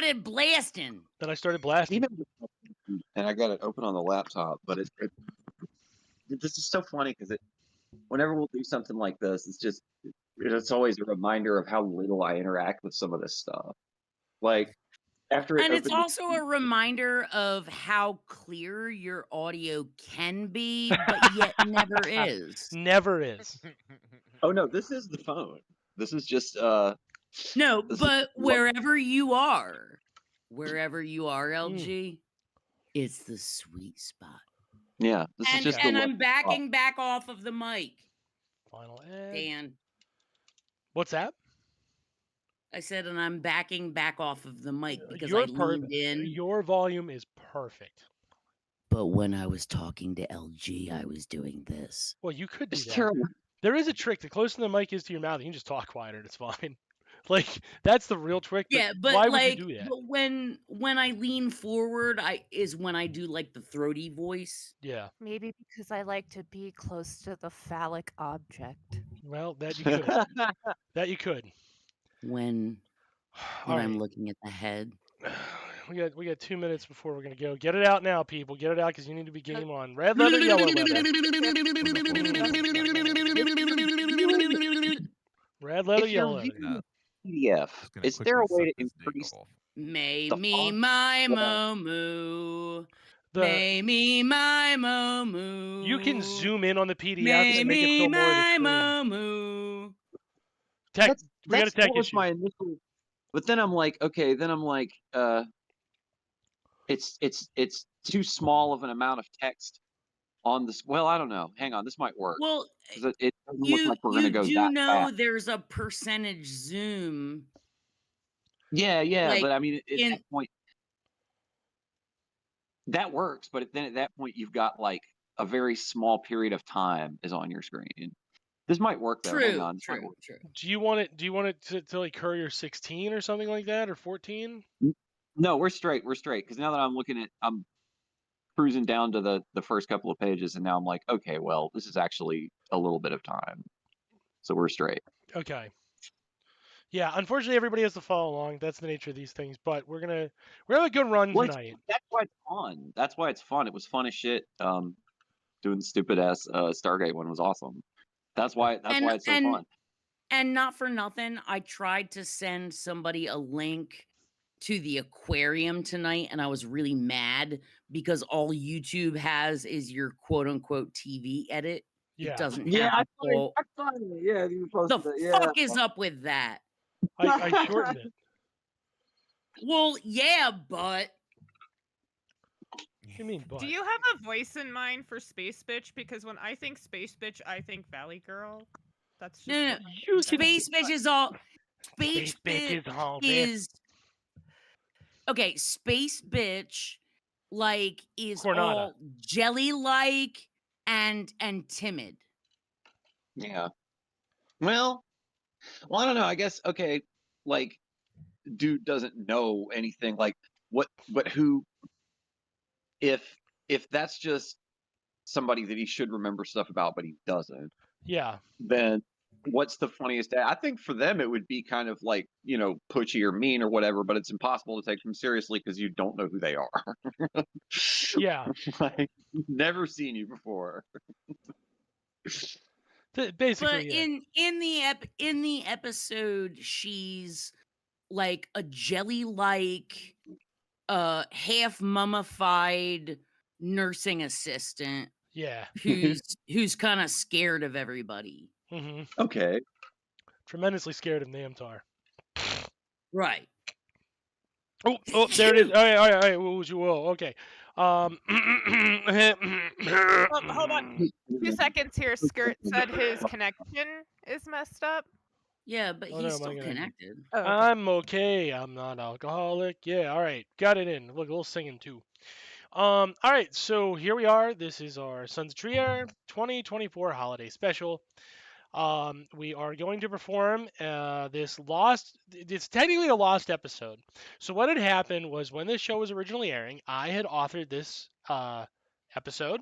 started blasting. Then I started blasting. And I got it open on the laptop, but this is so funny because whenever we'll do something like this, it's always a reminder of how little I interact with some of this stuff. Like after And it's also a reminder of how clear your audio can be, but yet never is. Never is. Oh no, this is the phone. This is just no, but wherever you are, LG, it's the sweet spot. Yeah, this is just. And I'm backing back off of the mic. Final edge. Dan. What's that? I said, and I'm backing back off of the mic because You're I leaned in. Your volume is perfect. But when I was talking to LG, I was doing this. Well, you could do that. Terrible. There is a trick. The closer the mic is to your mouth, you can just talk quieter. It's fine. Like that's the real trick. Yeah, but why like, would you do that? But when I lean forward, is when I do like the throaty voice. Yeah. Maybe because I like to be close to the phallic object. Well, that you could. That you could. When I'm looking at the head. We got 2 minutes before we're gonna go. Get it out now, people. Get it out because you need to be game on. Red leather, yellow leather. Red leather, yellow leather. PDF. Is there a way to increase? May me my moo. May me my moo. You can zoom in on the PDF and make it fill more of the screen. We got a tech issue. My initial, but then I'm like, okay, it's too small of an amount of text on this. Well, I don't know. Hang on, this might work. Well, it doesn't look like we're gonna go that you know fast. There's a percentage zoom. Yeah, like, but I mean, at that point, that works. But then at that point, you've got like a very small period of time is on your screen. This might work though. Hang on. True. Do you want it to like Courier 16 or something like that, or 14? No, we're straight. Because now that I'm cruising down to the first couple of pages, and now I'm like, okay, well, this is actually a little bit of time, so we're straight. Okay. Yeah, unfortunately, everybody has to follow along. That's the nature of these things. But we're gonna have a good run tonight. That's why it's fun. That's why it's fun. It was fun as shit. Doing the stupid ass Stargate one was awesome. That's why it's so fun. And not for nothing, I tried to send somebody a link to the aquarium tonight, and I was really mad because all YouTube has is your quote unquote TV edit. Yeah. It doesn't have I finally, yeah, you posted the it. fuck is up with that? I shortened it. Well, yeah, but What do you mean, but? Do you have a voice in mind for Space Bitch? Because when I think Space Bitch, I think Valley Girl. That's just no. Space Bitch is all. Space Bitch is. Okay, Space Bitch, like, is all jelly-like and timid. Yeah. Well, I don't know. I guess okay, like, dude doesn't know anything. Like, what? But who? If that's just somebody that he should remember stuff about, but he doesn't. Yeah. Then what's the funniest? I think for them it would be kind of like, pushy or mean or whatever, but it's impossible to take them seriously because you don't know who they are. Yeah. Like, never seen you before. Basically, but in the episode, she's like a jelly-like, half mummified nursing assistant. Yeah. Who's kind of scared of everybody. Mm-hmm. Okay. Tremendously scared of Namtar. Right. Oh, there it is. All right. Whoa, okay. Hold on. 2 seconds here. Skirt said his connection is messed up. Yeah, but he's still connected. Oh, okay. I'm okay. I'm not alcoholic. Yeah, all right. Got it in. Look, a little singing too. All right. So here we are. This is our Sons of Trier 2024 holiday special. We are going to perform it's technically a lost episode. So what had happened was when this show was originally airing, I had authored this episode,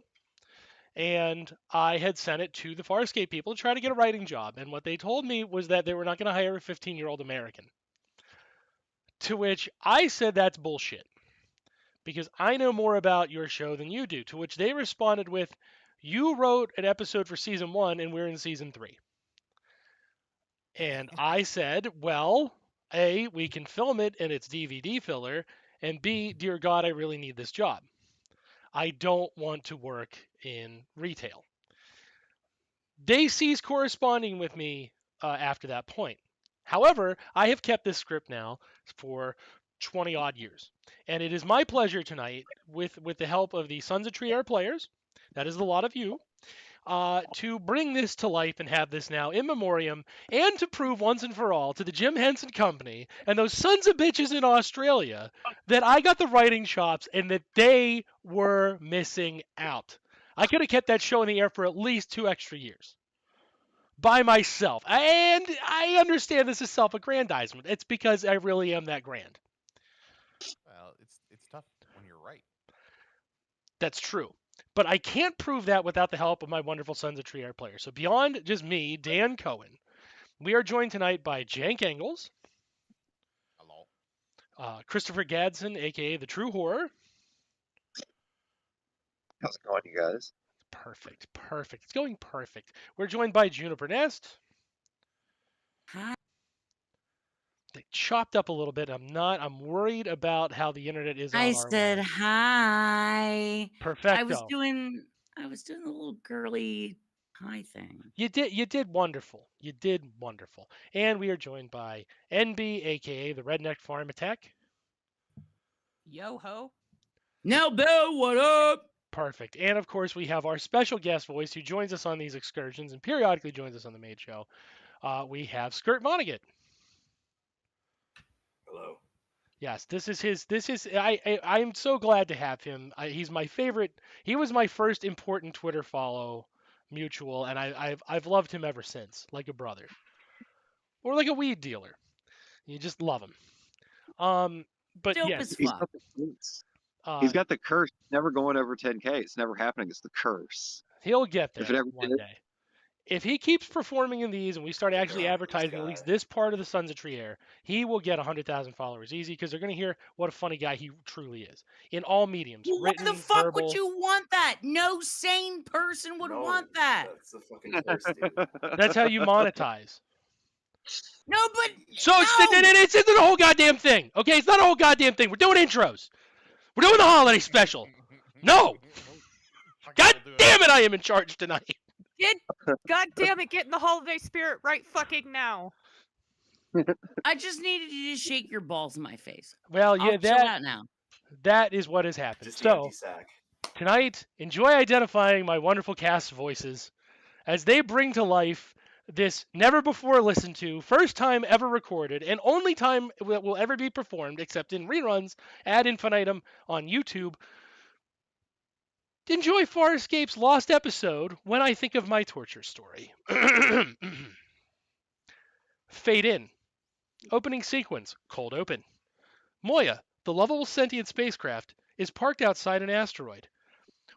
and I had sent it to the Farscape people to try to get a writing job. And what they told me was that they were not going to hire a 15-year-old American. To which I said that's bullshit because I know more about your show than you do. To which they responded with, "You wrote an episode for season 1 and we're in season 3." And I said, "Well, A, we can film it and it's DVD filler, and B, dear God, I really need this job. I don't want to work in retail." They ceased corresponding with me after that point. However, I have kept this script now for 20 odd years. And it is my pleasure tonight, with the help of the Sons of Trier players, that is a lot of you, to bring this to life and have this now in memoriam, and to prove once and for all to the Jim Henson Company and those sons of bitches in Australia that I got the writing chops and that they were missing out. I could have kept that show in the air for at least 2 extra years by myself. And I understand this is self-aggrandizement. It's because I really am that grand. Well, it's tough when you're right. That's true. But I can't prove that without the help of my wonderful Sons of Trier players. So beyond just me, Dan Cohen, we are joined tonight by Jank Engels, Hello. Christopher Gadsden, a.k.a. The True Horror. How's it going, you guys? Perfect. It's going perfect. We're joined by Juniper Nest. Hi. They chopped up a little bit. I'm worried about how the internet is on I our said line. hi. Perfecto. I was doing the little girly hi thing. You did wonderful. You did wonderful. And we are joined by NB, aka the Redneck Farm Attack. Yo ho. Now, Bill, what up? Perfect. And of course, we have our special guest voice who joins us on these excursions and periodically joins us on the main show. We have Skirt Vonnegut. Hello. Yes, this is I'm so glad to have him. He's my favorite. He was my first important Twitter follow mutual, and I've loved him ever since, like a brother. Or like a weed dealer. You just love him. But Dope yes, as fuck. He's got the curse, never going over 10K. It's never happening. It's the curse. he'll get If it there ever one did. day. If he keeps performing in these and we start actually God, this advertising at least guy. this part of the Sons of Trier, he will get 100,000 followers easy because they're going to hear what a funny guy he truly is in all mediums. Well, why written, the fuck verbal. would you want that? No sane person would No, want that. That's the fucking curse, dude. That's how you monetize. No, but So no! it's the whole goddamn thing. Okay, it's not a whole goddamn thing. We're doing intros. We're doing the holiday special. No. God damn it, I am in charge tonight. God damn it, get in the holiday spirit right fucking now. I just needed you to shake your balls in my face. Well, I'll yeah, chill out now. that is what has happened. Just So anti-sack. tonight, enjoy identifying my wonderful cast voices as they bring to life this never before listened to, first time ever recorded, and only time that will ever be performed, except in reruns ad infinitum on YouTube. Enjoy Farscape's lost episode, When I Think of My Torture Story. Fade in. Opening sequence, cold open. Moya, the lovable sentient spacecraft, is parked outside an asteroid.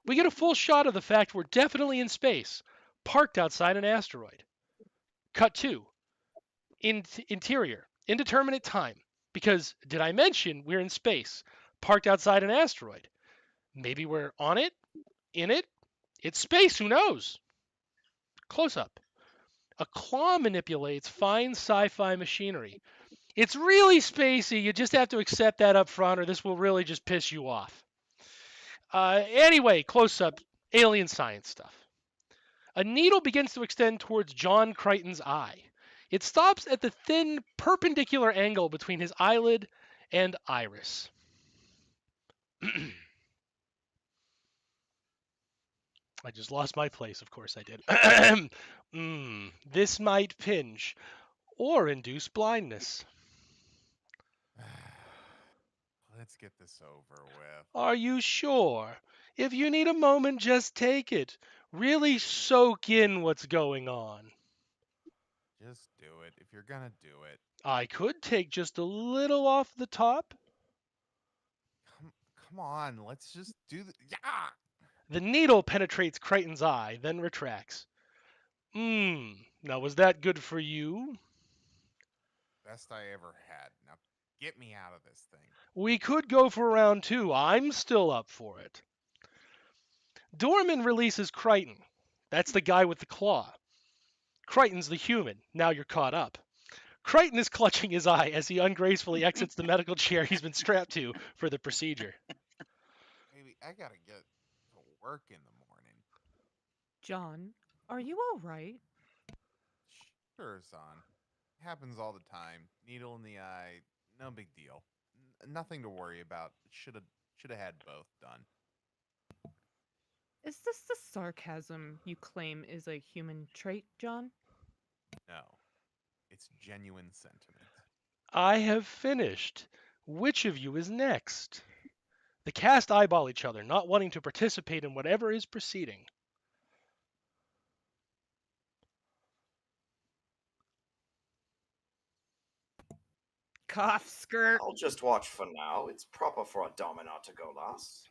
We get a full shot of the fact we're definitely in space, parked outside an asteroid. Cut 2. Interior, indeterminate time. Because, did I mention we're in space, parked outside an asteroid? Maybe we're on it? In it? It's space, who knows? Close up. A claw manipulates fine sci-fi machinery. It's really spacey, you just have to accept that up front or this will really just piss you off. Anyway, close up, alien science stuff. A needle begins to extend towards John Crichton's eye. It stops at the thin, perpendicular angle between his eyelid and iris. I just lost my place, of course I did. This might pinch or induce blindness. Let's get this over with. Are you sure? If you need a moment, just take it. Really soak in what's going on. Just do it if you're gonna do it. I could take just a little off the top. Come on, let's just do the. Yeah. The needle penetrates Crichton's eye, then retracts. Now was that good for you? Best I ever had. Now Get me out of this thing. We could go for round 2. I'm still up for it. Dorman releases Crichton. That's the guy with the claw. Crichton's the human. Now you're caught up. Crichton is clutching his eye as he ungracefully exits the medical chair he's been strapped to for the procedure. Maybe I gotta get to work in the morning. John, are you all right? Sure, son. Happens all the time. Needle in the eye. No big deal. Nothing to worry about. Should have had both done. Is this the sarcasm you claim is a human trait, John? No. It's genuine sentiment. I have finished. Which of you is next? The cast eyeball each other, not wanting to participate in whatever is proceeding. Cough skirt. I'll just watch for now. It's proper for a Dominar to go last.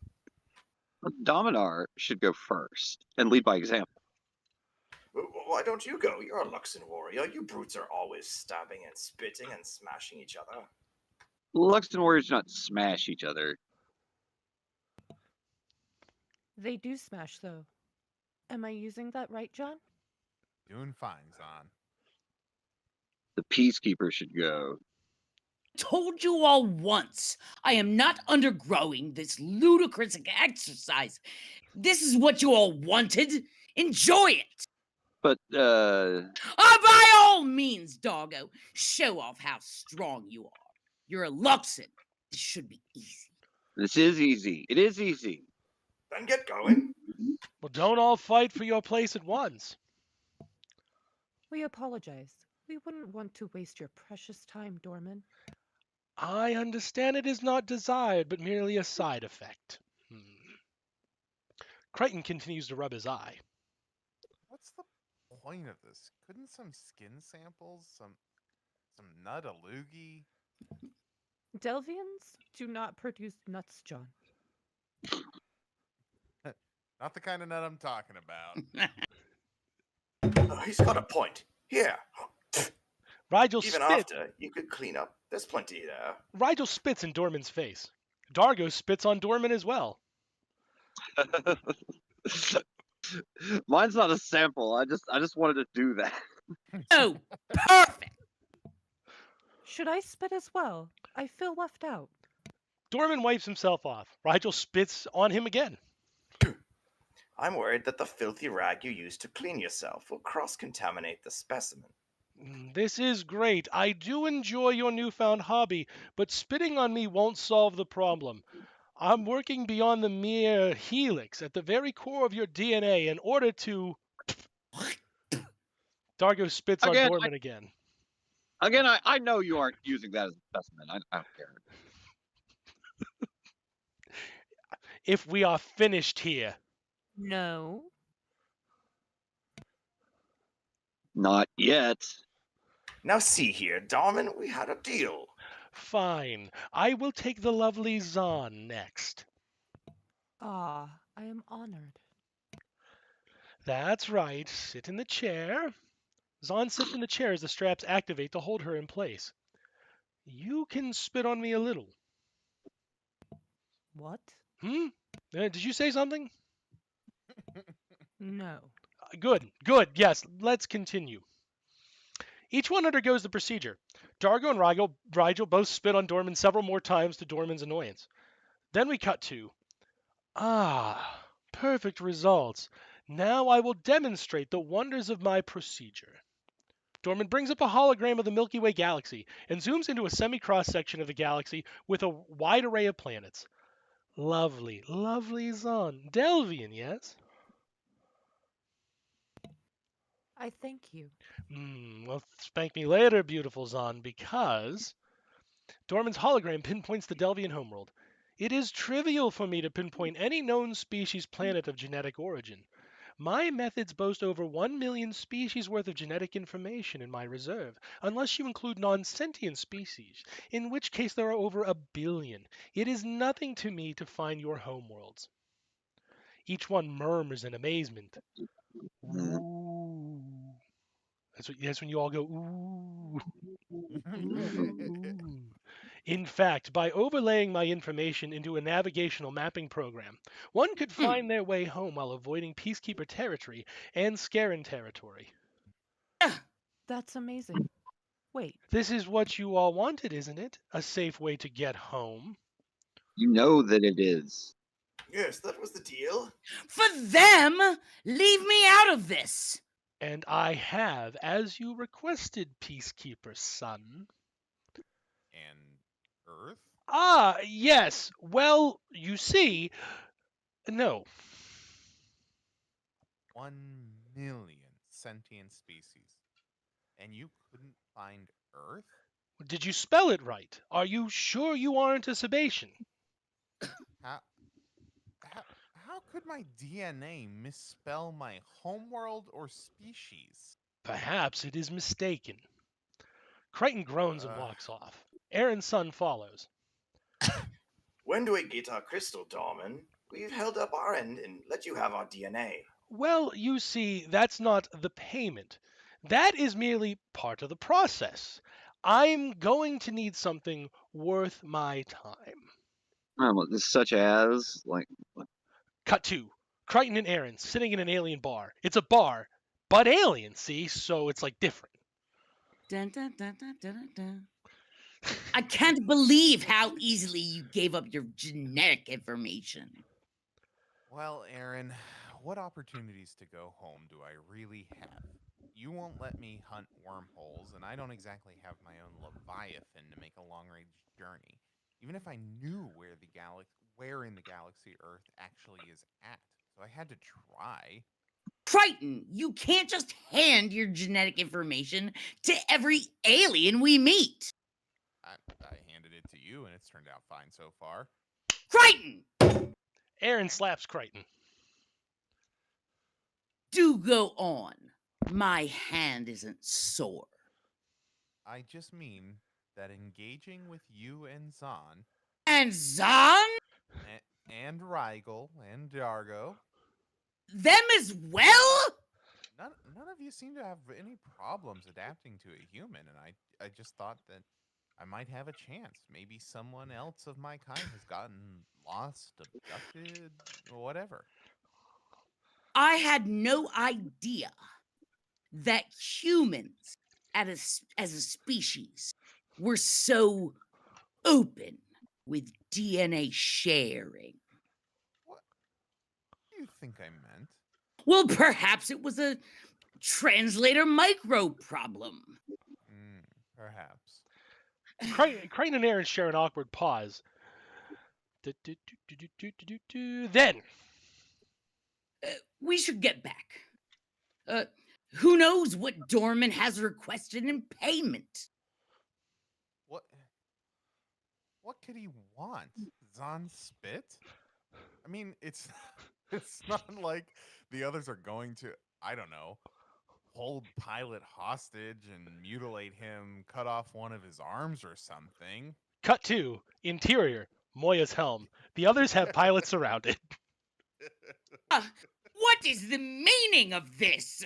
Dominar should go first and lead by example. Why don't you go? You're a Luxon warrior. You brutes are always stabbing and spitting and smashing each other. Luxton warriors do not smash each other. They do smash, though. Am I using that right, John? Doing fine, son. The peacekeeper should go. Told you all once, I am not undergoing this ludicrous exercise. This is what you all wanted. Enjoy it. But, By all means, doggo, show off how strong you are. You're a Luxon. This should be easy. this is easy. It is easy. Then get going. Well, don't all fight for your place at once. We apologize. We wouldn't want to waste your precious time, Dorman. I understand it is not desired, but merely a side effect. Crichton continues to rub his eye. What's the point of this? Couldn't some skin samples, some nut a loogie? Delvians do not produce nuts, John. Not the kind of nut I'm talking about. He's got a point. Here. Rigel Even spits. after, you could clean up. There's plenty there. Rigel spits in Dorman's face. Dargo spits on Dorman as well. Mine's not a sample. I just wanted to do that. Oh, perfect. Should I spit as well? I feel left out. Dorman wipes himself off. Rigel spits on him again. I'm worried that the filthy rag you used to clean yourself will cross-contaminate the specimen. This is great. I do enjoy your newfound hobby, but spitting on me won't solve the problem. I'm working beyond the mere helix at the very core of your DNA in order to... Dargo spits on Again, Dorman again. Again, I know you aren't using that as a specimen. I don't care. If we are finished here. No. Not yet. Now see here, Dorman, we had a deal. Fine. I will take the lovely Zahn next. Ah, I am honored. That's right. Sit in the chair. Zahn sits in the chair as the straps activate to hold her in place. You can spit on me a little. What? Did you say something? No. Good. Yes, let's continue. Each one undergoes the procedure. Dargo and Rigel both spit on Dorman several more times to Dorman's annoyance. Then we cut to, perfect results. Now I will demonstrate the wonders of my procedure. Dorman brings up a hologram of the Milky Way galaxy and zooms into a semi-cross section of the galaxy with a wide array of planets. Lovely, lovely Zahn. Delvian, yes? I thank you. Well, spank me later, beautiful Zahn, because Dorman's hologram pinpoints the Delvian homeworld. It is trivial for me to pinpoint any known species planet of genetic origin. My methods boast over 1 million species worth of genetic information in my reserve, unless you include non-sentient species, in which case there are over 1 billion. It is nothing to me to find your homeworlds. Each one murmurs in amazement. Ooh. That's when you all go, ooh. Ooh. In fact, by overlaying my information into a navigational mapping program, one could find their way home while avoiding Peacekeeper territory and Scaran territory. That's amazing. Wait, This is what you all wanted, isn't it? A safe way to get home. You know that it is. Yes, that was the deal. For them, leave me out of this. And I have, as you requested, Peacekeeper son. And Earth? Ah, yes. Well, you see, no. 1,000,000 sentient species. And you couldn't find Earth? Did you spell it right? Are you sure you aren't a Sabatian? How, how could my DNA misspell my homeworld or species? Perhaps it is mistaken. Crichton groans and Ugh. walks off. Aaron's son follows. When do we get our crystal, Dorman? We've held up our end and let you have our DNA. Well, you see, that's not the payment. That is merely part of the process. I'm going to need something worth my time. Such as, like, Cut 2. Crichton and Aaron sitting in an alien bar. It's a bar, but alien, see? So it's like different. Dun, dun, dun, dun, dun, dun, dun. I can't believe how easily you gave up your genetic information. Well, Aaron, what opportunities to go home do I really have? You won't let me hunt wormholes, and I don't exactly have my own Leviathan to make a long-range journey. Even if I knew where in the galaxy Earth actually is at, so I had to try. Crichton, you can't just hand your genetic information to every alien we meet. I handed it to you, and it's turned out fine so far. Crichton! Aaron slaps Crichton. Do go on. My hand isn't sore. I just mean that engaging with you and Zahn, And Zahn? and Rigel, and Dargo, Them as well? none of you seem to have any problems adapting to a human, and I just thought that I might have a chance. Maybe someone else of my kind has gotten lost, abducted, or whatever. I had no idea that humans as a species were so open with DNA sharing. What do you think I meant? Well, perhaps it was a translator micro problem. Perhaps. Crichton and Aaron share an awkward pause. Then, We should get back. Who knows what Dorman has requested in payment? What could he want? Zahn spit? I mean, it's not like the others are going to, I don't know, hold Pilot hostage and mutilate him, cut off one of his arms or something. cut 2. Interior. Moya's helm. The others have pilots surrounded. What is the meaning of this?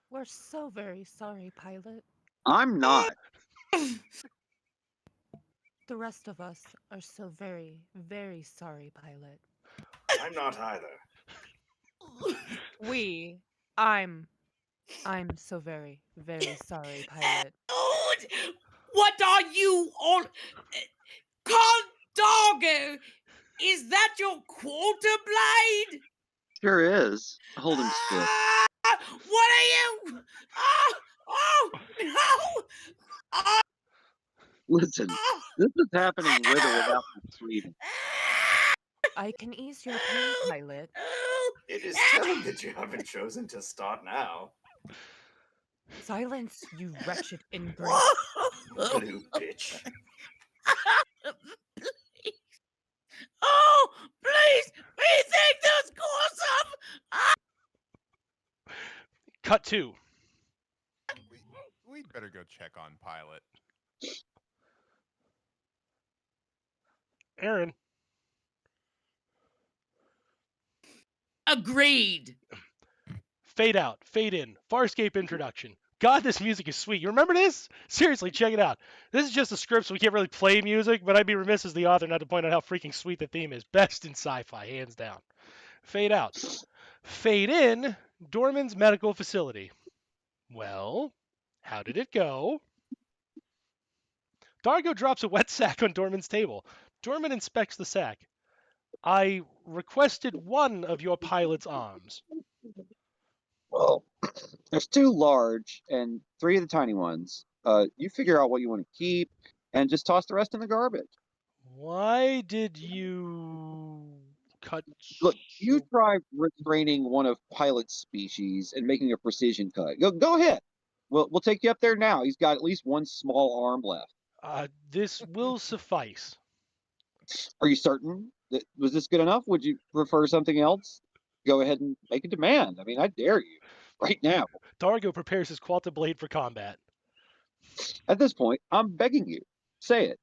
we're so very sorry, pilot. I'm not. The rest of us are so very, very sorry, pilot. I'm not either. I'm so very, very sorry, pilot. Dude, what are you on? Call Doggo! Is that your quarter blade? Sure is. Hold him still. What are you? Oh no! Listen, this is happening with or without the Sweden. I can ease your pain, pilot. It is telling that you haven't chosen to start now. Silence, you wretched ingrate. Blue bitch. Oh, please, rethink this course of. Cut 2. We'd better go check on Pilot. Aaron. Agreed. Fade out. Fade in. Farscape introduction. God, this music is sweet. You remember this? Seriously, check it out. This is just a script, so we can't really play music, but I'd be remiss as the author not to point out how freaking sweet the theme is. Best in sci-fi, hands down. Fade out. Fade in, Dorman's medical facility. Well, how did it go? Dargo drops a wet sack on Dorman's table. Dorman inspects the sack. I requested one of your pilot's arms. Well, there's 2 large and 3 of the tiny ones. You figure out what you want to keep and just toss the rest in the garbage. Why did you cut? Look, you try restraining one of Pilot's species and making a precision cut. Go ahead. We'll take you up there now. He's got at least one small arm left. This will suffice. Are you certain? Was this good enough? Would you prefer something else? Go ahead and make a demand. I mean, I dare you. Right now. Dargo prepares his Qualta blade for combat. At this point, I'm begging you. Say it.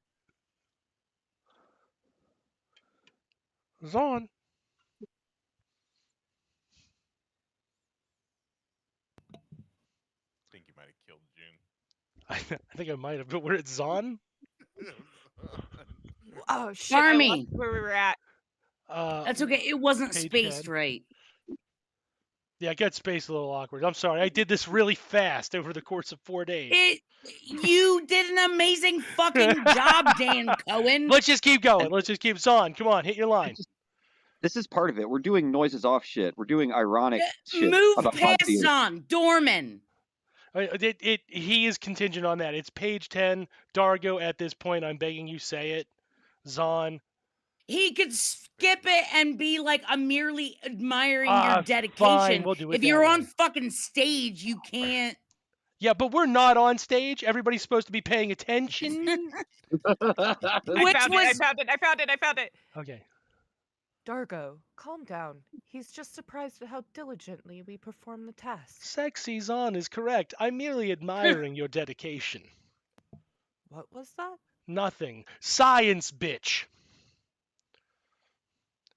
Zahn. I think you might have killed June. I think I might have, but we're at Zahn? Oh shit! I lost Farmy. where we were at. That's okay. It wasn't Page spaced 10. right. Yeah, it got spaced a little awkward. I'm sorry. I did this really fast over the course of 4 days. You did an amazing fucking job, Dan Cohen. Let's just keep going. Let's just keep Zahn. Come on, hit your line. This is part of it. We're doing noises off shit. We're doing ironic shit. Move about past ideas. on Dorman. He is contingent on that. It's page 10. Dargo, at this point, I'm begging you, say it. Zahn. He could skip it and be like, I'm merely admiring your Fine, dedication. we'll do it If that you're on way. fucking stage, you can't. Yeah, but we're not on stage. Everybody's supposed to be paying attention. Which I found it. Okay. Dargo, calm down. He's just surprised at how diligently we perform the task. Sexy Zahn is correct. I'm merely admiring your dedication. What was that? Nothing. Science, bitch.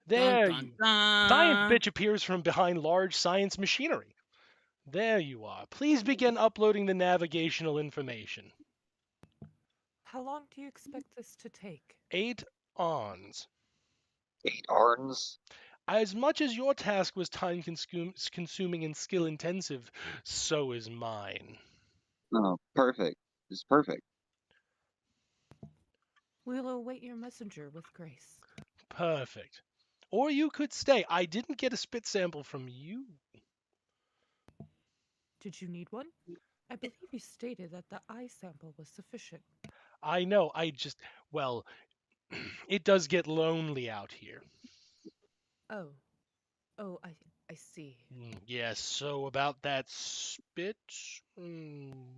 There Dun, you dun, Science dun. bitch appears from behind large science machinery. There you are. Please begin uploading the navigational information. How long do you expect this to take? 8 ons. 8 arms. As much as your task was time consuming and skill intensive, so is mine. Oh, perfect. It's perfect. We'll await your messenger with grace. Perfect. Or you could stay. I didn't get a spit sample from you. Did you need one? I believe you stated that the eye sample was sufficient. I know. Well, it does get lonely out here. Oh, I see. Yes, so about that spit,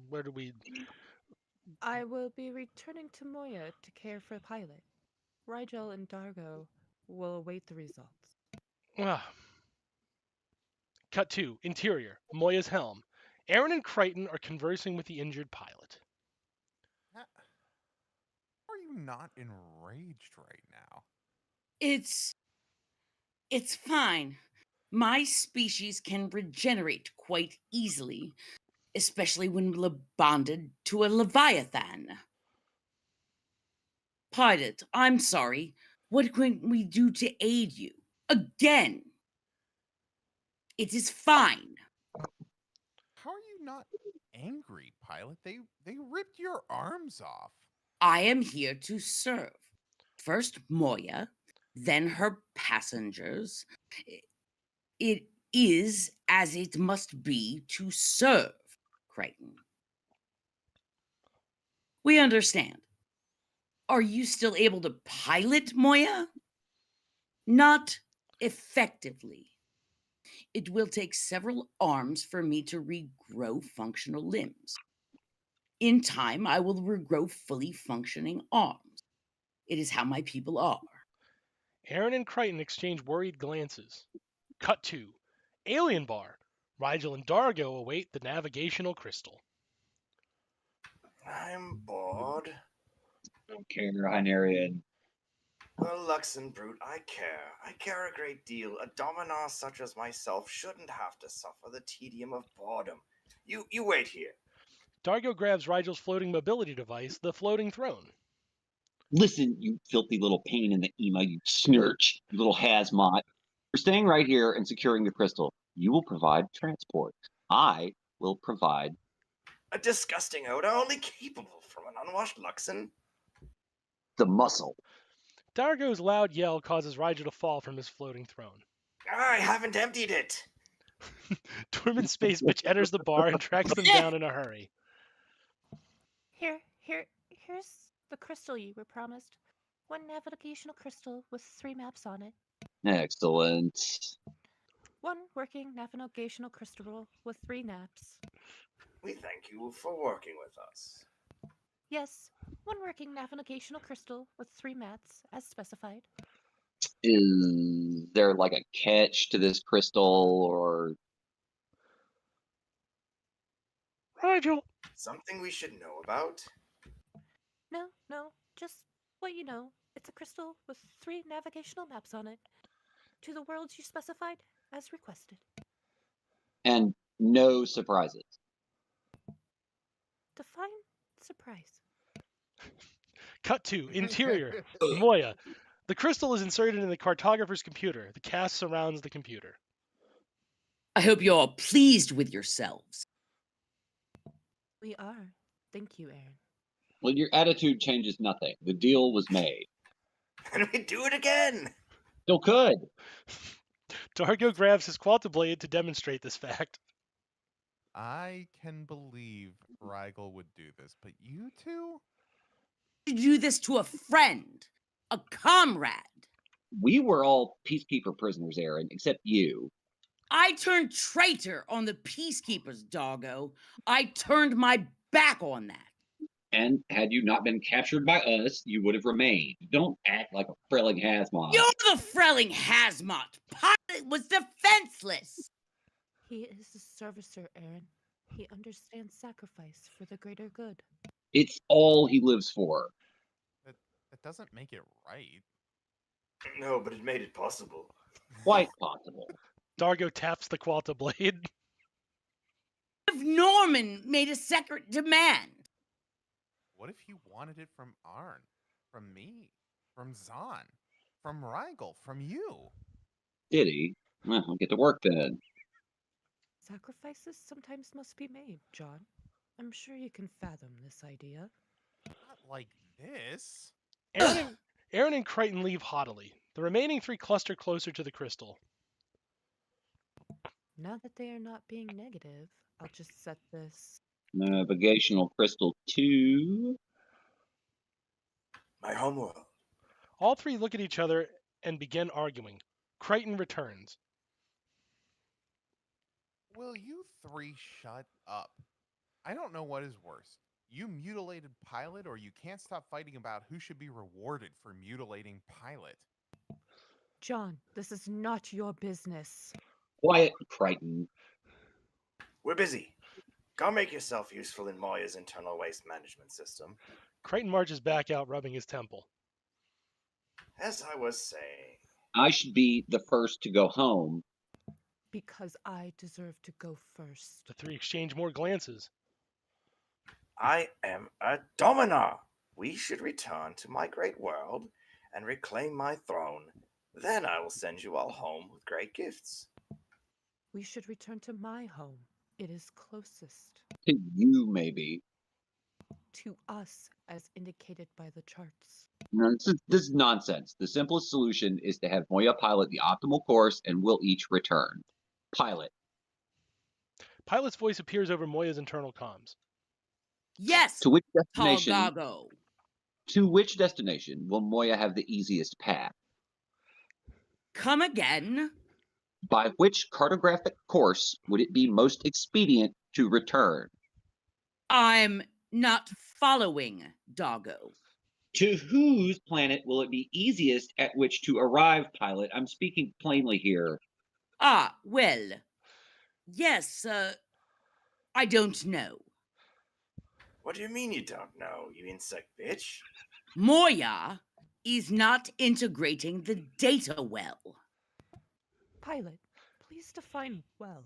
where do we... I will be returning to Moya to care for the pilot. Rigel and Dargo will await the results. Cut 2. Interior. Moya's helm. Aaron and Crichton are conversing with the injured pilot. Are you not enraged right now? It's fine. My species can regenerate quite easily, especially when bonded to a leviathan. Pilot, I'm sorry. What can we do to aid you? Again. It is fine. How are you not angry, pilot? They ripped your arms off. I am here to serve. First Moya, then her passengers. It is as it must be to serve, Crichton. We understand. Are you still able to pilot, Moya? Not effectively. It will take several arms for me to regrow functional limbs. In time, I will regrow fully functioning arms. It is how my people are. Aaron and Crichton exchange worried glances. Cut 2. Alien bar. Rigel and Dargo await the navigational crystal. I'm bored. Don't care, Hynerian. Well, Luxon Brute, I care. I care a great deal. A dominar such as myself shouldn't have to suffer the tedium of boredom. You wait here. Dargo grabs Rigel's floating mobility device, the floating throne. Listen, you filthy little pain in the ema, you snurch, you little hazmat. We're staying right here and securing the crystal. You will provide transport. I will provide A disgusting odor only capable from an unwashed Luxon. the muscle. Dargo's loud yell causes Rigel to fall from his floating throne. I haven't emptied it. Dormant Space Bitch enters the bar and tracks them down in a hurry. Here's the crystal you were promised. One navigational crystal with 3 maps on it. Excellent. One working navigational crystal with 3 maps. We thank you for working with us. Yes, one working navigational crystal with 3 maps, as specified. Is there like a catch to this crystal, or Rigel! Something we should know about? No, just what you know. It's a crystal with 3 navigational maps on it. To the worlds you specified, as requested. and no surprises? Define surprise. Cut to interior. Moya. The crystal is inserted in the cartographer's computer. The cast surrounds the computer. I hope you're all pleased with yourselves. We are. Thank you, Aaron. Well, your attitude changes nothing. The deal was made. And we do it again. Still could. Dargo grabs his qualta blade to demonstrate this fact. I can believe Rigel would do this, but you two? You do this to a friend, a comrade. We were all peacekeeper prisoners, Aaron, except you. I turned traitor on the peacekeepers, doggo. I turned my back on that. And had you not been captured by us, you would have remained. Don't act like a frilling hazmat. You're the frelling hazmat. Pilot was defenseless. He is a servicer, Aaron. He understands sacrifice for the greater good. It's all he lives for. That doesn't make it right. No, but it made it possible. Quite possible. Dargo taps the qualta blade. If Norman made a secret demand, What if he wanted it from Arn? From me? From Zahn? From Rigel? From you? Did he? Well, I'll get to work then. Sacrifices sometimes must be made, John. I'm sure you can fathom this idea. Not like this. Aaron and Crichton leave haughtily. The remaining 3 cluster closer to the crystal. Now that they are not being negative, I'll just set this. Navigational crystal 2. My homeworld. All 3 look at each other and begin arguing. Crichton returns. Will you 3 shut up? I don't know what is worse. You mutilated Pilot, or you can't stop fighting about who should be rewarded for mutilating Pilot. John, this is not your business. Quiet, Crichton. We're busy. Go make yourself useful in Moya's internal waste management system. Crichton marches back out, rubbing his temple. As I was saying, I should be the first to go home. Because I deserve to go first. The 3 exchange more glances. I am a Dominar. We should return to my great world and reclaim my throne. Then I will send you all home with great gifts. We should return to my home. It is closest To you, maybe. to us, as indicated by the charts. No, this is nonsense. The simplest solution is to have Moya pilot the optimal course, and we'll each return. Pilot. Pilot's voice appears over Moya's internal comms. yes, To which destination? Tagago. To which destination will Moya have the easiest path? Come again. By which cartographic course would it be most expedient to return? I'm not following, doggo. To whose planet will it be easiest at which to arrive, pilot? I'm speaking plainly here. Ah, well. Yes, I don't know. What do you mean you don't know, you insect bitch? Moya is not integrating the data well. Pilot, please define well.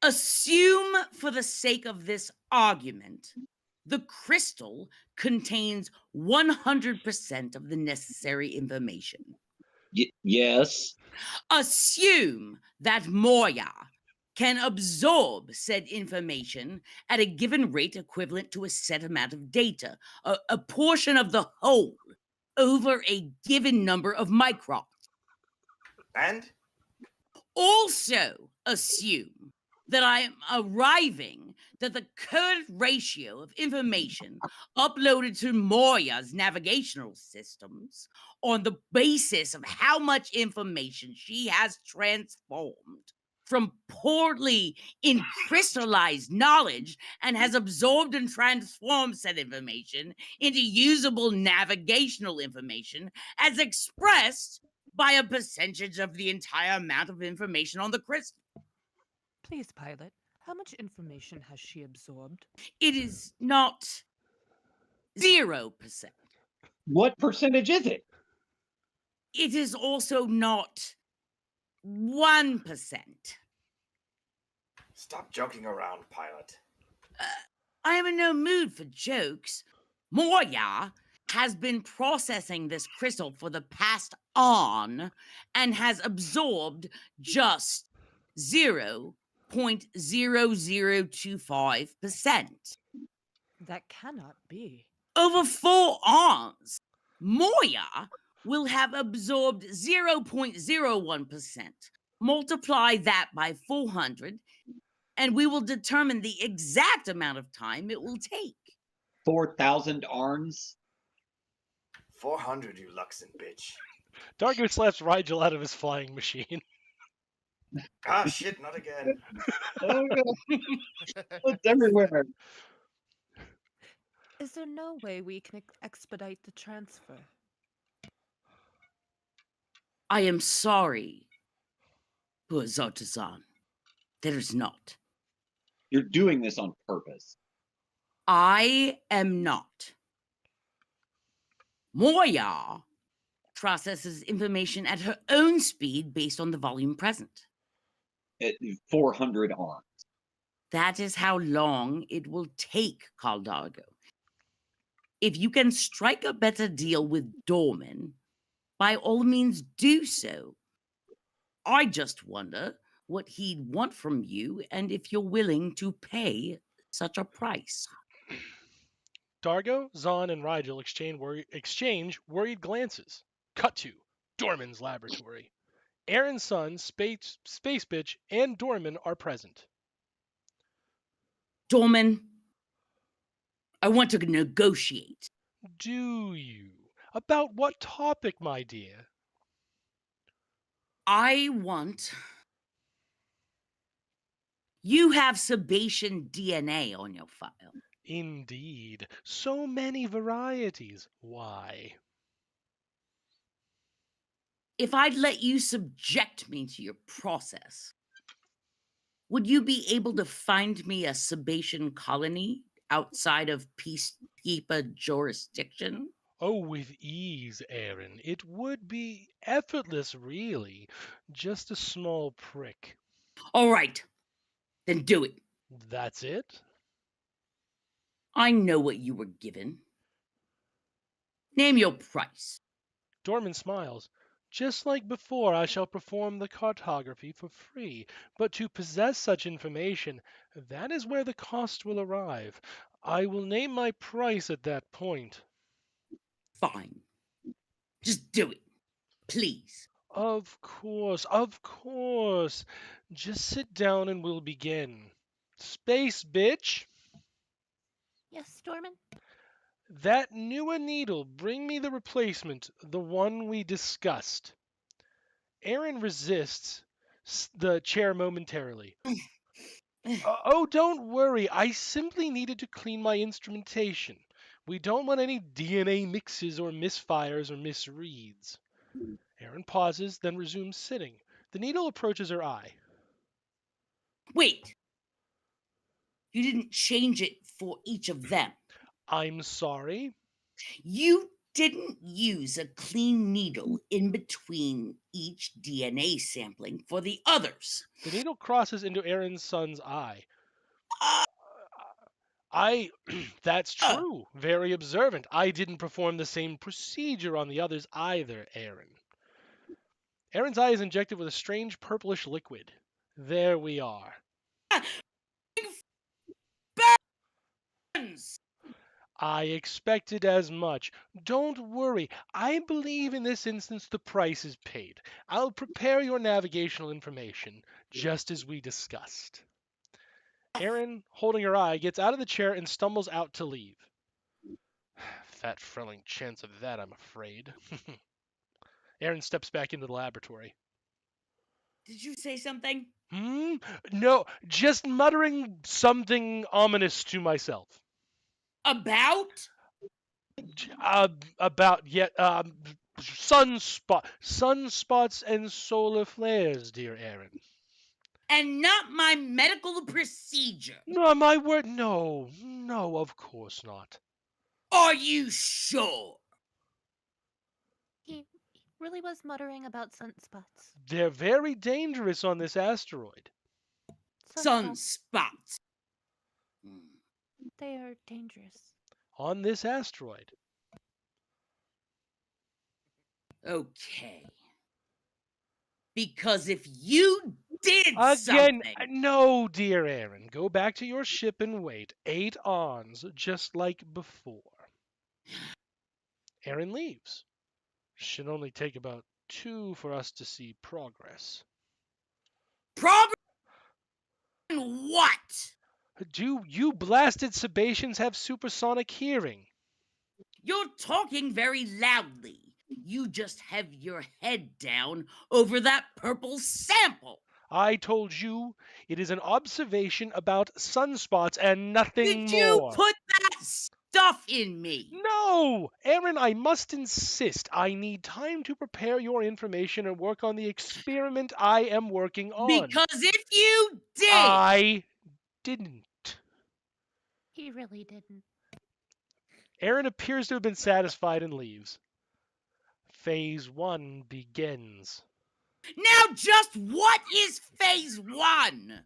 Assume, for the sake of this argument, the crystal contains 100% of the necessary information. Yes. Assume that Moya can absorb said information at a given rate equivalent to a set amount of data, a portion of the whole, over a given number of microns. And Also assume that I am arriving that the current ratio of information uploaded to Moya's navigational systems on the basis of how much information she has transformed from poorly crystallized knowledge and has absorbed and transformed said information into usable navigational information as expressed by a percentage of the entire amount of information on the crystal. Please, pilot, how much information has she absorbed? It is not 0%. What percentage is it? It is also not 1%. stop joking around, pilot. I am in no mood for jokes. Moya has been processing this crystal for the past on and has absorbed just 0.0025%. That cannot be. Over 4 ons, Moya will have absorbed 0.01%. Multiply that by 400, and we will determine the exact amount of time it will take. 4,000 arns? 400, you Luxon bitch. Dargo slaps Rigel out of his flying machine. Ah, shit, not again. Oh, God. It's everywhere. Is there no way we can expedite the transfer? I am sorry, poor Zotazan. There is not. You're doing this on purpose. I am not. Moya processes information at her own speed based on the volume present. At 400 arns. That is how long it will take, Caldargo. If you can strike a better deal with Dorman, by all means do so. I just wonder what he'd want from you and if you're willing to pay such a price. Dargo, Zahn, and Rigel exchange worried glances. Cut to Dorman's laboratory. Aaron's son, Space Bitch, and Dorman are present. Dorman, I want to negotiate. Do you? About what topic, my dear? I want... You have Sebastian DNA on your file. Indeed. So many varieties. Why? If I'd let you subject me to your process, would you be able to find me a Sebastian colony outside of peacekeeper jurisdiction? Oh, with ease, Aaron. It would be effortless, really. Just a small prick. All right, then do it. That's it? I know what you were given. Name your price. Dorman smiles. Just like before, I shall perform the cartography for free. But to possess such information, that is where the cost will arrive. I will name my price at that point. Fine. Just do it, please. Of course, of course. Just sit down and we'll begin. Space, bitch! Yes, Dorman? That newer needle, bring me the replacement, the one we discussed. Aaron resists the chair momentarily. Oh, don't worry. I simply needed to clean my instrumentation. We don't want any DNA mixes or misfires or misreads. Aaron pauses, then resumes sitting. The needle approaches her eye. Wait. You didn't change it for each of them. I'm sorry. You didn't use a clean needle in between each DNA sampling for the others. The needle crosses into Aaron's son's eye. Uh, That's true. Very observant. I didn't perform the same procedure on the others either, Aaron. Aaron's eye is injected with a strange purplish liquid. There we are. Burns! I expected as much. Don't worry. I believe in this instance the price is paid. I'll prepare your navigational information, just as we discussed. Aaron, holding her eye, gets out of the chair and stumbles out to leave. Fat frowning chance of that, I'm afraid. Aaron steps back into the laboratory. Did you say something? No, just muttering something ominous to myself. About? About sunspots and solar flares, dear Aaron. And not my medical procedure. No, my word, no, of course not. Are you sure? He really was muttering about sunspots. They're very dangerous on this asteroid. Sunspots. They are dangerous. On this asteroid. Okay. Because if you did Again, something... no, dear Aaron. Go back to your ship and wait. 8 ons, just like before. Aaron leaves. Should only take about 2 for us to see progress. Progress in what? Do you blasted Sebaceans have supersonic hearing? You're talking very loudly. You just have your head down over that purple sample. I told you it is an observation about sunspots and nothing Did more. you put that stuff in me? No! Aaron, I must insist. I need time to prepare your information and work on the experiment I am working on. Because if you did... I didn't. He really didn't. Aaron appears to have been satisfied and leaves. Phase 1 begins. Now just what is phase 1?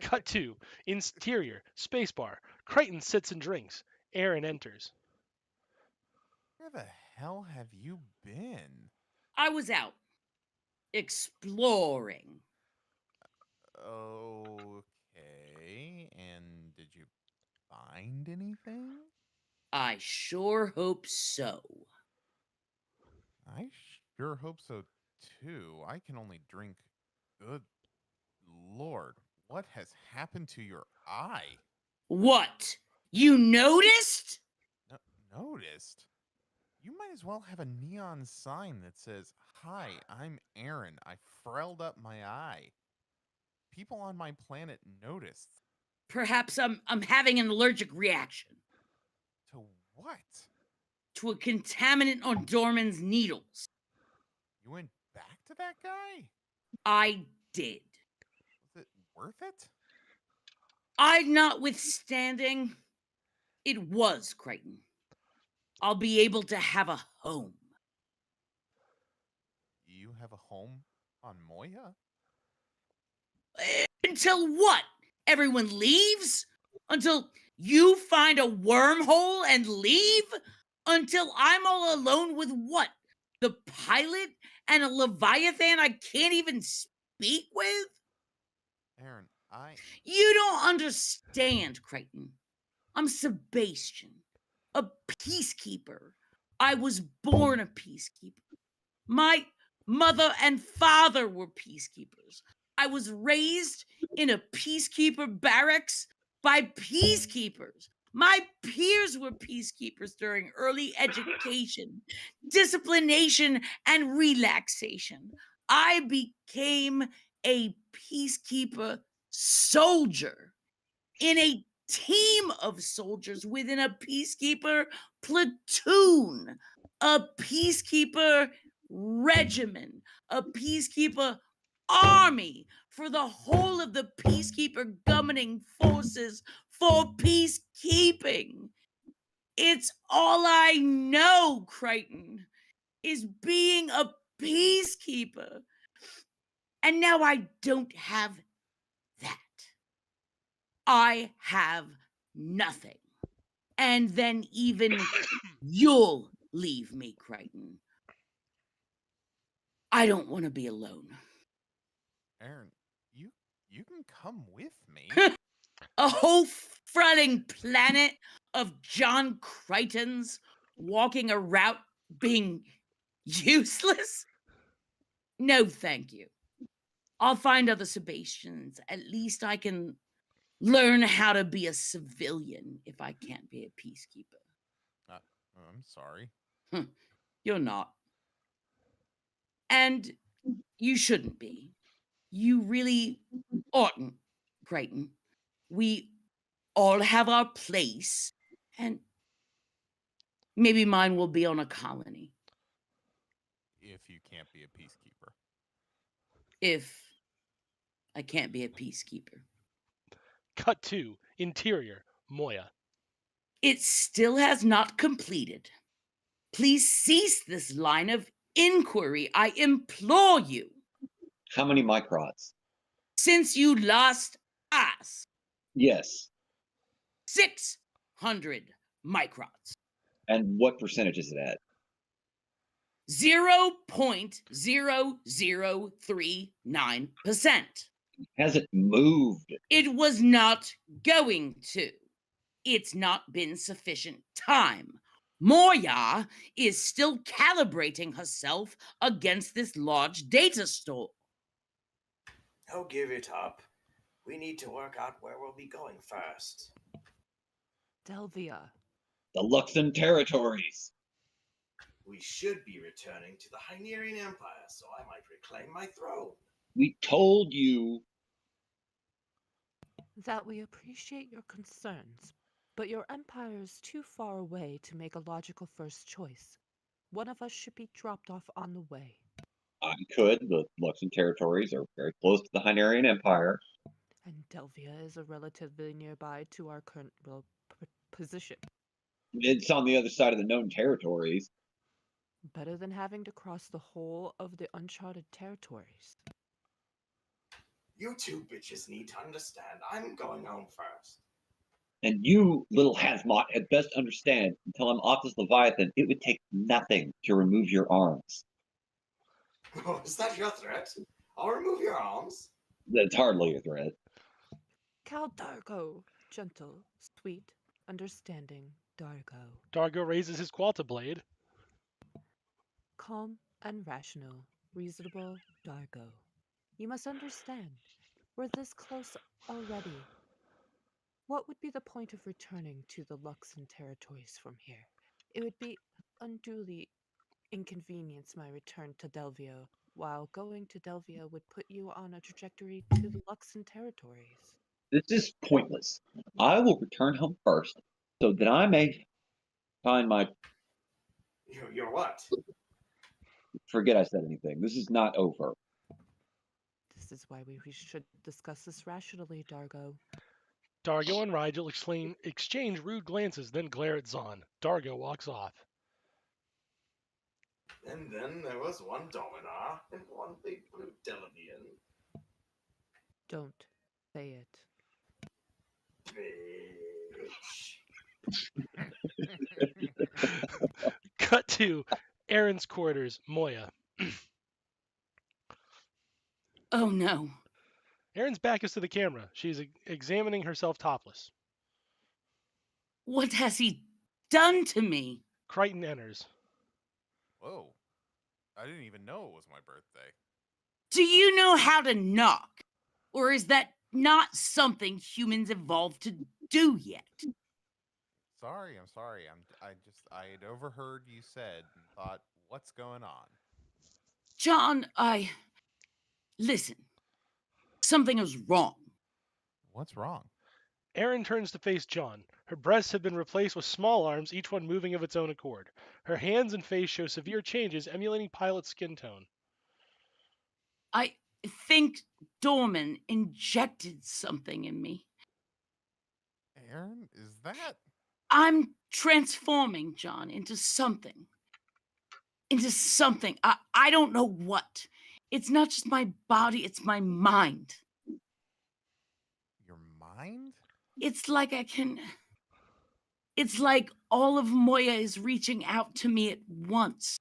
Cut to interior, spacebar. Crichton sits and drinks. Aaron enters. Where the hell have you been? I was out. Exploring. Okay, and did you find anything? I sure hope so. I sure hope so too. I can only drink. Good Lord, what has happened to your eye? What? You noticed? Noticed? You might as well have a neon sign that says, "Hi, I'm Aaron. I frelled up my eye." People on my planet noticed. Perhaps I'm having an allergic reaction To what? to a contaminant on Dorman's needles. You went back to that guy? I did. Was it worth it? I notwithstanding, it was Crichton. I'll be able to have a home. You have a home on Moya? Until what? Everyone leaves? Until you find a wormhole and leave? Until I'm all alone with what? The pilot and a Leviathan I can't even speak with? Aaron, You don't understand, Crichton. I'm Sebastian, a peacekeeper. I was born a peacekeeper. My mother and father were peacekeepers. I was raised in a peacekeeper barracks by peacekeepers. My peers were peacekeepers during early education, disciplination, and relaxation. I became a peacekeeper soldier in a team of soldiers within a peacekeeper platoon, a peacekeeper regiment, a peacekeeper army for the whole of the peacekeeper governing forces for peacekeeping. It's all I know, Crichton, is being a peacekeeper. And now I don't have that. I have nothing. And then even you'll leave me, Crichton. I don't want to be alone. Aaron, you can come with me. A whole fronting planet of John Crichtons walking a route being useless? No, thank you. I'll find other Sebastians. At least I can learn how to be a civilian if I can't be a peacekeeper. I'm sorry. You're not. And you shouldn't be. You really oughtn't, Crichton. We all have our place, and maybe mine will be on a colony. If you can't be a peacekeeper. If I can't be a peacekeeper. Cut to interior, Moya. It still has not completed. Please cease this line of inquiry, I implore you. How many microns? Since you last asked, Yes. 600 microns. And what percentage is it at? 0.0039%. Hasn't moved. It was not going to. It's not been sufficient time. Moya is still calibrating herself against this large data store. Oh, give it up. We need to work out where we'll be going first. Delvia. The Luxon territories. We should be returning to the Hynerian Empire, so I might reclaim my throne. We told you. That we appreciate your concerns, but your empire is too far away to make a logical first choice. One of us should be dropped off on the way. I could. The Luxon territories are very close to the Hynerian Empire. And Delvia is a relatively nearby to our current position. It's on the other side of the known territories. Better than having to cross the whole of the uncharted territories. You two bitches need to understand I'm going home first. And you, little hazmat, had best understand, until I'm off this Leviathan, it would take nothing to remove your arms. Oh, is that your threat? I'll remove your arms. That's hardly a threat. Cal Dargo. Gentle, sweet, understanding Dargo. Dargo raises his Qualta blade. Calm and rational, reasonable Dargo. You must understand, we're this close already. What would be the point of returning to the Luxon territories from here? It would be unduly inconvenience my return to Delvia, while going to Delvia would put you on a trajectory to the Luxon territories. This is pointless. I will return home first, so that I may find my... You're what? Forget I said anything. This is not over. This is why we should discuss this rationally, Dargo. Dargo and Rigel exchange rude glances, then glare at Zahn. Dargo walks off. And then there was one Dominar and one big blue Delavian. Don't say it. Bitch. Cut to Aaron's quarters, Moya. Oh no. Aaron's back is to the camera. She's examining herself topless. What has he done to me? Crichton enters. Whoa. I didn't even know it was my birthday. Do you know how to knock? Or is that not something humans evolved to do yet? Sorry, I'm sorry. I had overheard you said and thought, what's going on? John, listen. Something is wrong. What's wrong? Aaron turns to face John. Her breasts have been replaced with small arms, each one moving of its own accord. Her hands and face show severe changes, emulating Pilot's skin tone. I think Dorman injected something in me. Aaron, is that? I'm transforming, John, into something. I don't know what. It's not just my body, it's my mind. Your mind? It's like it's like all of Moya is reaching out to me at once.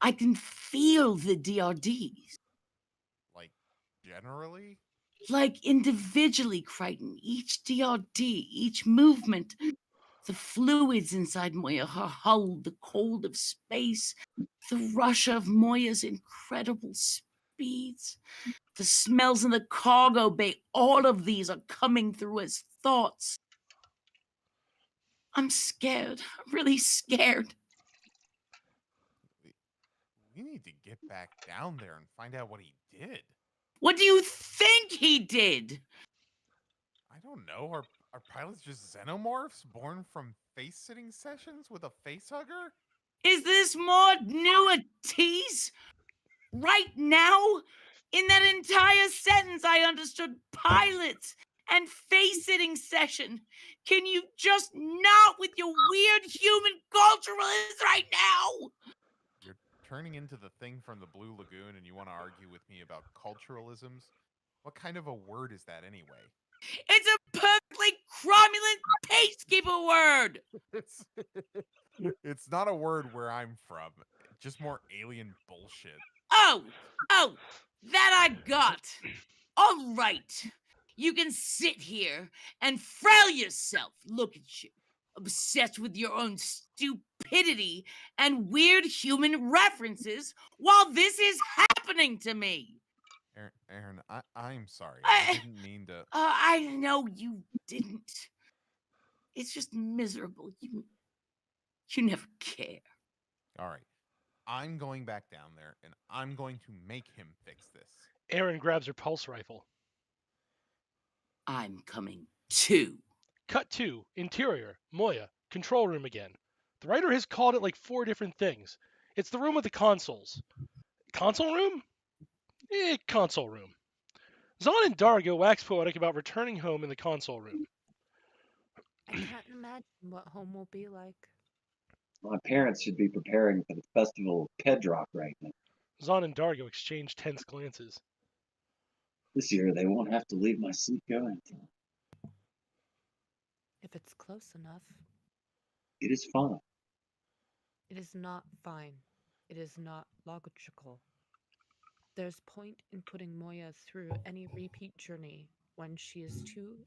I can feel the DRDs. Like, generally? Like individually, Crichton. Each DRD, each movement, the fluids inside Moya, her hull, the cold of space, the rush of Moya's incredible speeds, the smells in the cargo bay, all of these are coming through as thoughts. I'm scared. I'm really scared. We need to get back down there and find out what he did. What do you think he did? I don't know. Are pilots just xenomorphs born from face-sitting sessions with a facehugger? Is this more new a tease? Right now? In that entire sentence, I understood pilots and face-sitting session. Can you just not with your weird human culturalism right now? You're turning into the thing from the Blue Lagoon and you want to argue with me about culturalisms? What kind of a word is that anyway? It's a perfectly cromulent peacekeeper word. It's not a word where I'm from. Just more alien bullshit. Oh, that I got. All right. You can sit here and frail yourself. Look at you, obsessed with your own stupidity and weird human references while this is happening to me. Aaron, I'm sorry. I didn't mean to. I know you didn't. It's just miserable. You never care. All right. I'm going back down there and I'm going to make him fix this. Aaron grabs her pulse rifle. I'm coming too. Cut 2, interior, Moya, control room again. The writer has called it like 4 different things. It's the room with the consoles. Console room? Console room. Zahn and Dargo wax poetic about returning home in the console room. I can't imagine what home will be like. My parents should be preparing for the festival of Pedrock right now. Zahn and Dargo exchange tense glances. This year they won't have to leave my seat going. If it's close enough. It is fine. It is not fine. It is not logical. There's point in putting Moya through any repeat journey when she too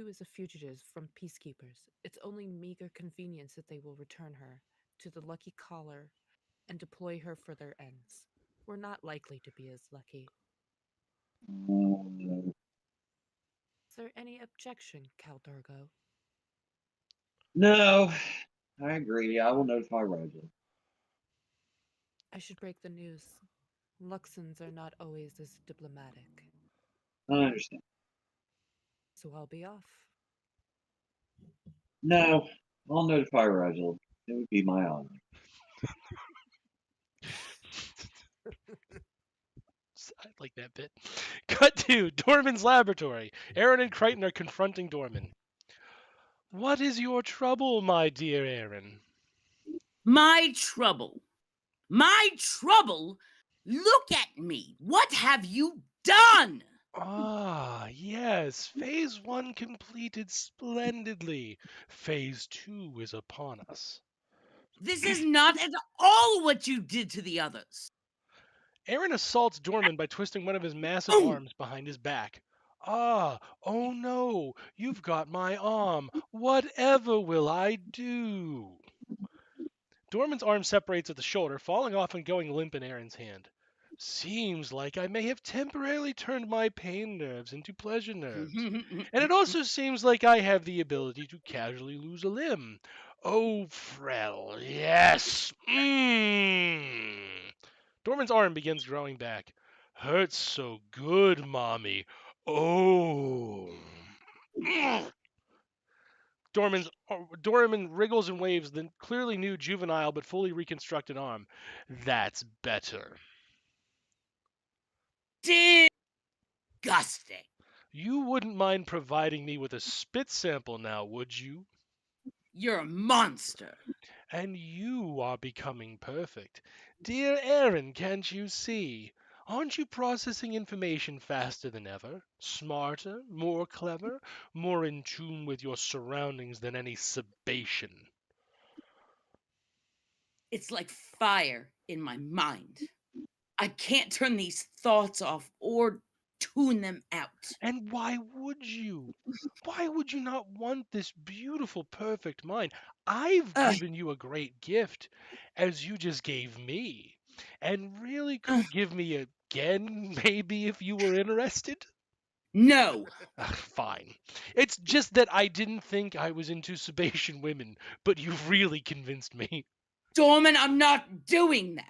is a fugitive from peacekeepers. It's only meager convenience that they will return her to the lucky caller and deploy her for their ends. We're not likely to be as lucky. Is there any objection, Cal Dargo? No, I agree. I will notify Roger. I should break the news. Luxons are not always as diplomatic. I understand. So I'll be off. No, I'll notify Roger. It would be my honor. I like that bit. Cut 2, Dorman's laboratory. Aaron and Crichton are confronting Dorman. What is your trouble, my dear Aaron? My trouble. My trouble? Look at me. What have you done? Ah, yes. Phase 1 completed splendidly. Phase 2 is upon us. This is not at all what you did to the others. Aaron assaults Dorman by twisting one of his massive arms behind his back. Ah, oh no, you've got my arm. Whatever will I do? Dorman's arm separates at the shoulder, falling off and going limp in Aaron's hand. Seems like I may have temporarily turned my pain nerves into pleasure nerves. And it also seems like I have the ability to casually lose a limb. Oh, Frel, yes. Dorman's arm begins growing back. Hurts so good, Mommy. Oh. Dorman wriggles and waves the clearly new juvenile but fully reconstructed arm. That's better. Disgusting. You wouldn't mind providing me with a spit sample now, would you? You're a monster. And you are becoming perfect. Dear Aaron, can't you see? Aren't you processing information faster than ever? Smarter, more clever, more in tune with your surroundings than any Sebacean? It's like fire in my mind. I can't turn these thoughts off or tune them out. And why would you? Why would you not want this beautiful, perfect mind? I've Ugh, given you a great gift, as you just gave me, and really ugh, could give me again, maybe, if you were interested. no, Fine. It's just that I didn't think I was into Sebacean women, but you've really convinced me. Dorman, I'm not doing that.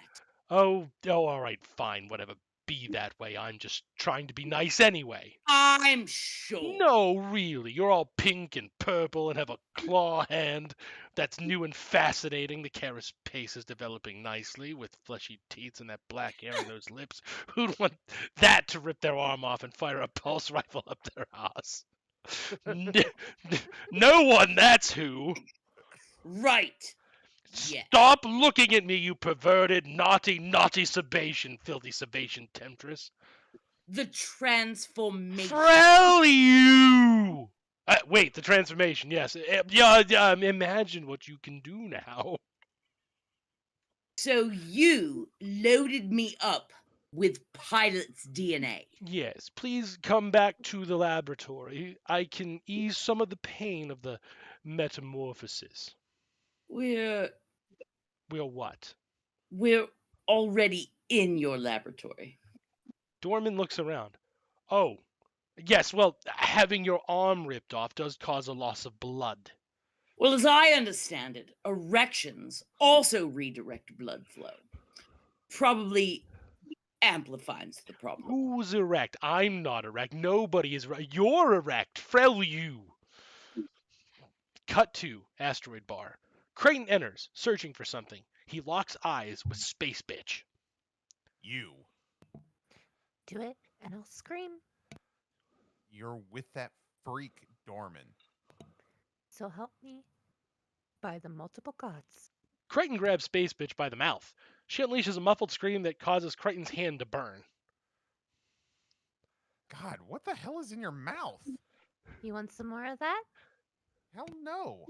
Oh, all right, fine, whatever. Be that way. I'm just trying to be nice anyway. I'm sure. No, really. You're all pink and purple and have a claw hand that's new and fascinating. The carapace is developing nicely with fleshy teeth and that black hair and those lips. Who'd want that to rip their arm off and fire a pulse rifle up their ass? No one, that's who. Right. Yeah. Stop looking at me, you perverted, naughty, naughty Sebacean, filthy Sebacean temptress. The transformation. Frelu! Wait, the transformation, yes. Yeah, imagine what you can do now. So you loaded me up with pilot's DNA. Yes, please come back to the laboratory. I can ease some of the pain of the metamorphosis. We're What? we're already in your laboratory. Dorman looks around. Oh, yes, well, having your arm ripped off does cause a loss of blood. Well, as I understand it, erections also redirect blood flow. Probably amplifies the problem. Who's erect? I'm not erect. Nobody is erect. You're erect. Frelu. Cut to asteroid bar. Creighton enters, searching for something. He locks eyes with Space Bitch. You. Do it, and I'll scream. You're with that freak Dorman. So help me by the multiple gods. Creighton grabs Space Bitch by the mouth. She unleashes a muffled scream that causes Creighton's hand to burn. God, what the hell is in your mouth? You want some more of that? Hell no.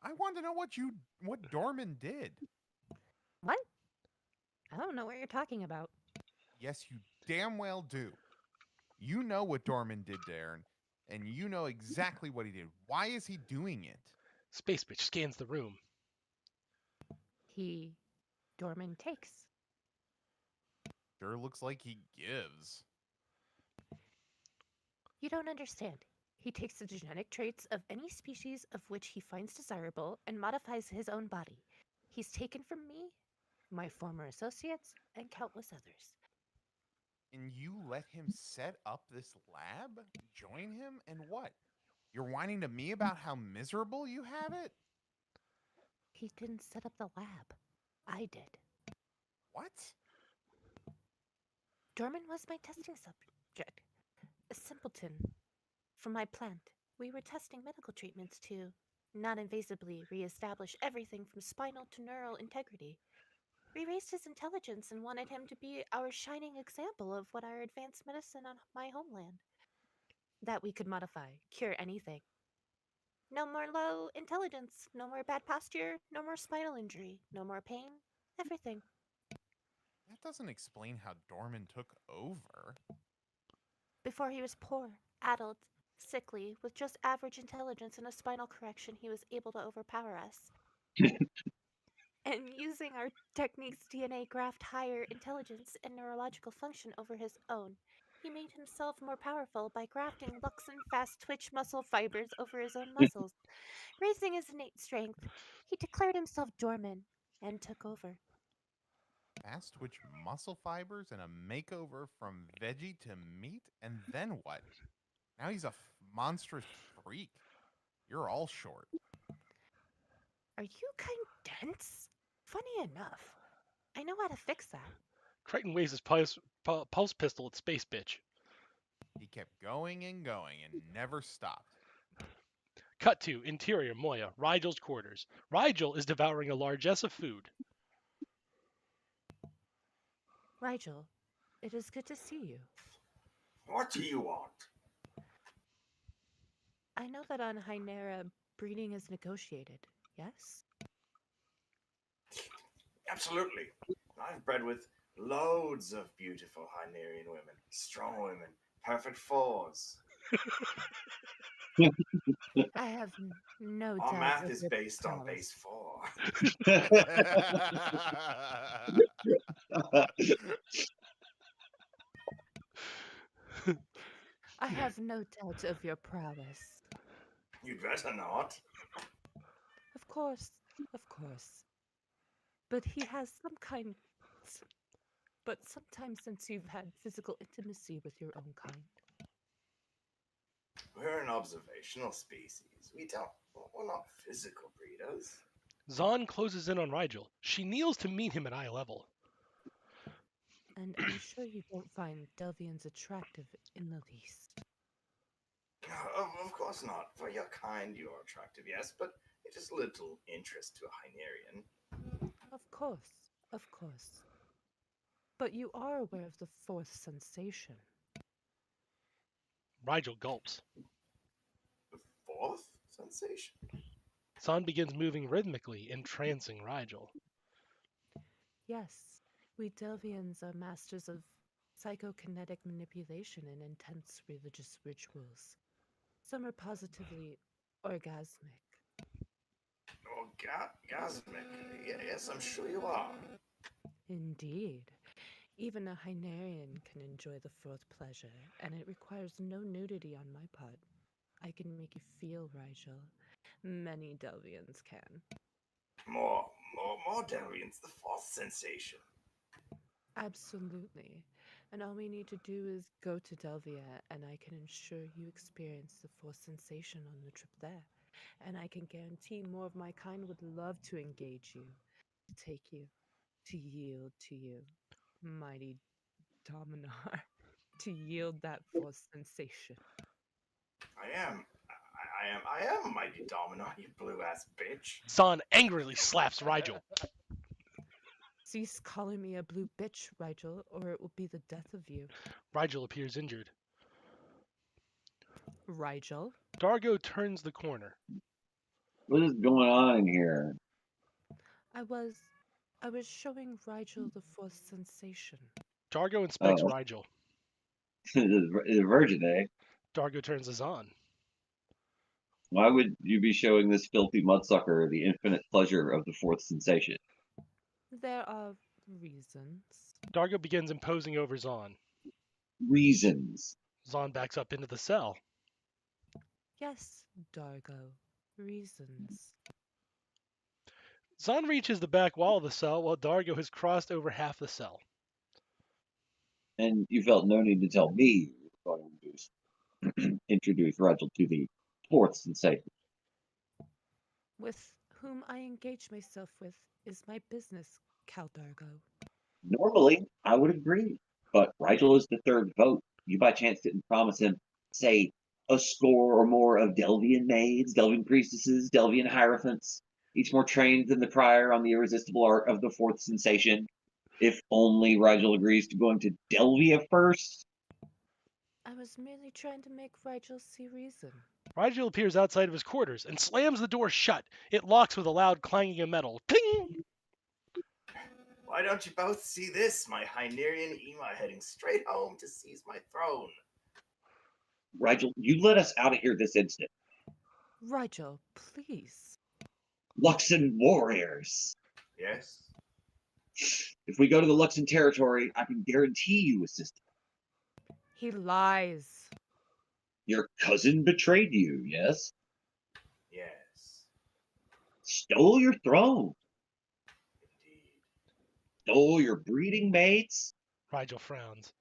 I want to know what Dorman did. What? I don't know what you're talking about. Yes, you damn well do. You know what Dorman did to Aaron, and you know exactly what he did. Why is he doing it? Space Bitch scans the room. Dorman takes. Sure looks like he gives. You don't understand. He takes the genetic traits of any species of which he finds desirable and modifies his own body. He's taken from me, my former associates, and countless others. And you let him set up this lab? Join him? And what? You're whining to me about how miserable you have it? He didn't set up the lab. I did. What? Dorman was my testing subject. A simpleton. From my plant, we were testing medical treatments to non-invasively re-establish everything from spinal to neural integrity. We raised his intelligence and wanted him to be our shining example of what our advanced medicine on my homeland. That we could modify, cure anything. No more low intelligence, no more bad posture, no more spinal injury, no more pain, everything. That doesn't explain how Dorman took over. Before he was poor, addled, sickly, with just average intelligence and a spinal correction, he was able to overpower us. And using our technique's DNA graft higher intelligence and neurological function over his own, he made himself more powerful by grafting luxen fast twitch muscle fibers over his own muscles. Raising his innate strength, he declared himself Dorman and took over. Fast twitch muscle fibers and a makeover from veggie to meat? And then what? Now he's a monstrous freak. You're all short. Are you kind dense? Funny enough, I know how to fix that. Creighton waves his pulse pistol at Space Bitch. He kept going and going and never stopped. Cut to interior Moya, Rigel's quarters. Rigel is devouring a largesse of food. Rigel, it is good to see you. What do you want? I know that on Hynera, breeding is negotiated, yes? Absolutely. I've bred with loads of beautiful Hynerian women, strong women, perfect fours. I have no Our doubt math of is your based on prowess. base 4. I have no doubt of your prowess. You'd better not. Of course, of course. But he has some kind. But sometimes since you've had physical intimacy with your own kind. We're an observational species. We're not physical breeders. Zahn closes in on Rigel. She kneels to meet him at eye level. And I'm sure you don't find Delvians attractive in the least. Of course not. For your kind, you are attractive, yes, but it is little interest to a Hynerian. Of course, of course. But you are aware of the fourth sensation. Rigel gulps. The fourth sensation? Zahn begins moving rhythmically, entrancing Rigel. Yes, we Delvians are masters of psychokinetic manipulation and intense religious rituals. Some are positively orgasmic. Orgasmic? Yes, I'm sure you are. Indeed. Even a Hynerian can enjoy the fourth pleasure, and it requires no nudity on my part. I can make you feel, Rigel. Many Delvians can. More Delvians, the fourth sensation. Absolutely. And all we need to do is go to Delvia, and I can ensure you experience the fourth sensation on the trip there. And I can guarantee more of my kind would love to engage you, to take you, to yield to you, mighty Dominar, to yield that fourth sensation. I am mighty Dominar, you blue ass bitch. Zahn angrily slaps Rigel. Cease calling me a blue bitch, Rigel, or it will be the death of you. Rigel appears injured. Rigel? Dargo turns the corner. What is going on in here? I was showing Rigel the fourth sensation. Dargo inspects Oh, Rigel. the virgin, eh? Dargo turns to Zahn. Why would you be showing this filthy mudsucker the infinite pleasure of the fourth sensation? There are reasons. Dargo begins imposing over Zahn. Reasons. Zahn backs up into the cell. Yes, Dargo. Reasons. Zahn reaches the back wall of the cell while Dargo has crossed over half the cell. And you felt no need to tell me you were going to introduce Rigel to the fourth sensation. With whom I engage myself with is my business, Cal Dargo. Normally, I would agree, but Rigel is the third vote. You by chance didn't promise him, say, a score or more of Delvian maids, Delvian priestesses, Delvian hierophants, each more trained than the prior on the irresistible art of the fourth sensation, if only Rigel agrees to going to Delvia first? I was merely trying to make Rigel see reason. Rigel appears outside of his quarters and slams the door shut. It locks with a loud clanging of metal. Ting! Why don't you both see this, my Hynerian Ema heading straight home to seize my throne? Rigel, you let us out of here this instant. Rigel, please. Luxon warriors. Yes? If we go to the Luxon territory, I can guarantee you assistance. He lies. Your cousin betrayed you, yes? Yes. Stole your throne. Indeed. Stole your breeding mates, Rigel frowns.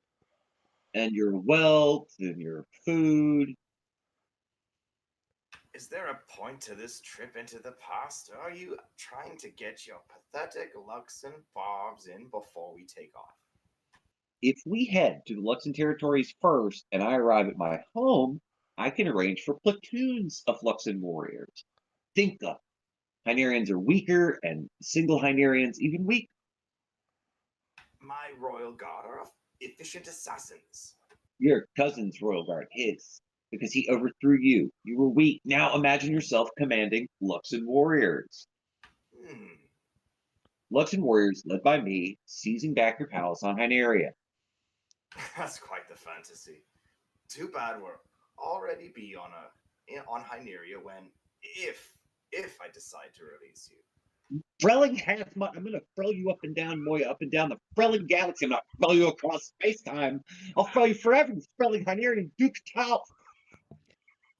and your wealth, and your food. Is there a point to this trip into the past, or are you trying to get your pathetic Luxon barbs in before we take off? If we head to the Luxon territories first and I arrive at my home, I can arrange for platoons of Luxon warriors. Think of Hynerians are weaker and single Hynerians even weaker. My royal guard are efficient assassins. Your cousin's royal guard is, because he overthrew you. You were weak. Now imagine yourself commanding Luxon warriors. Hmm. Luxon warriors led by me, seizing back your palace on Hyneria. That's quite the fantasy. Too bad we're already be on Hyneria when if I decide to release you. Frelling I'm gonna frel you up and down, Moya, up and down the Frelling galaxy. I'm not frel you across space-time. I'll frel you forever. Frelling Hynerian and Duke Tal.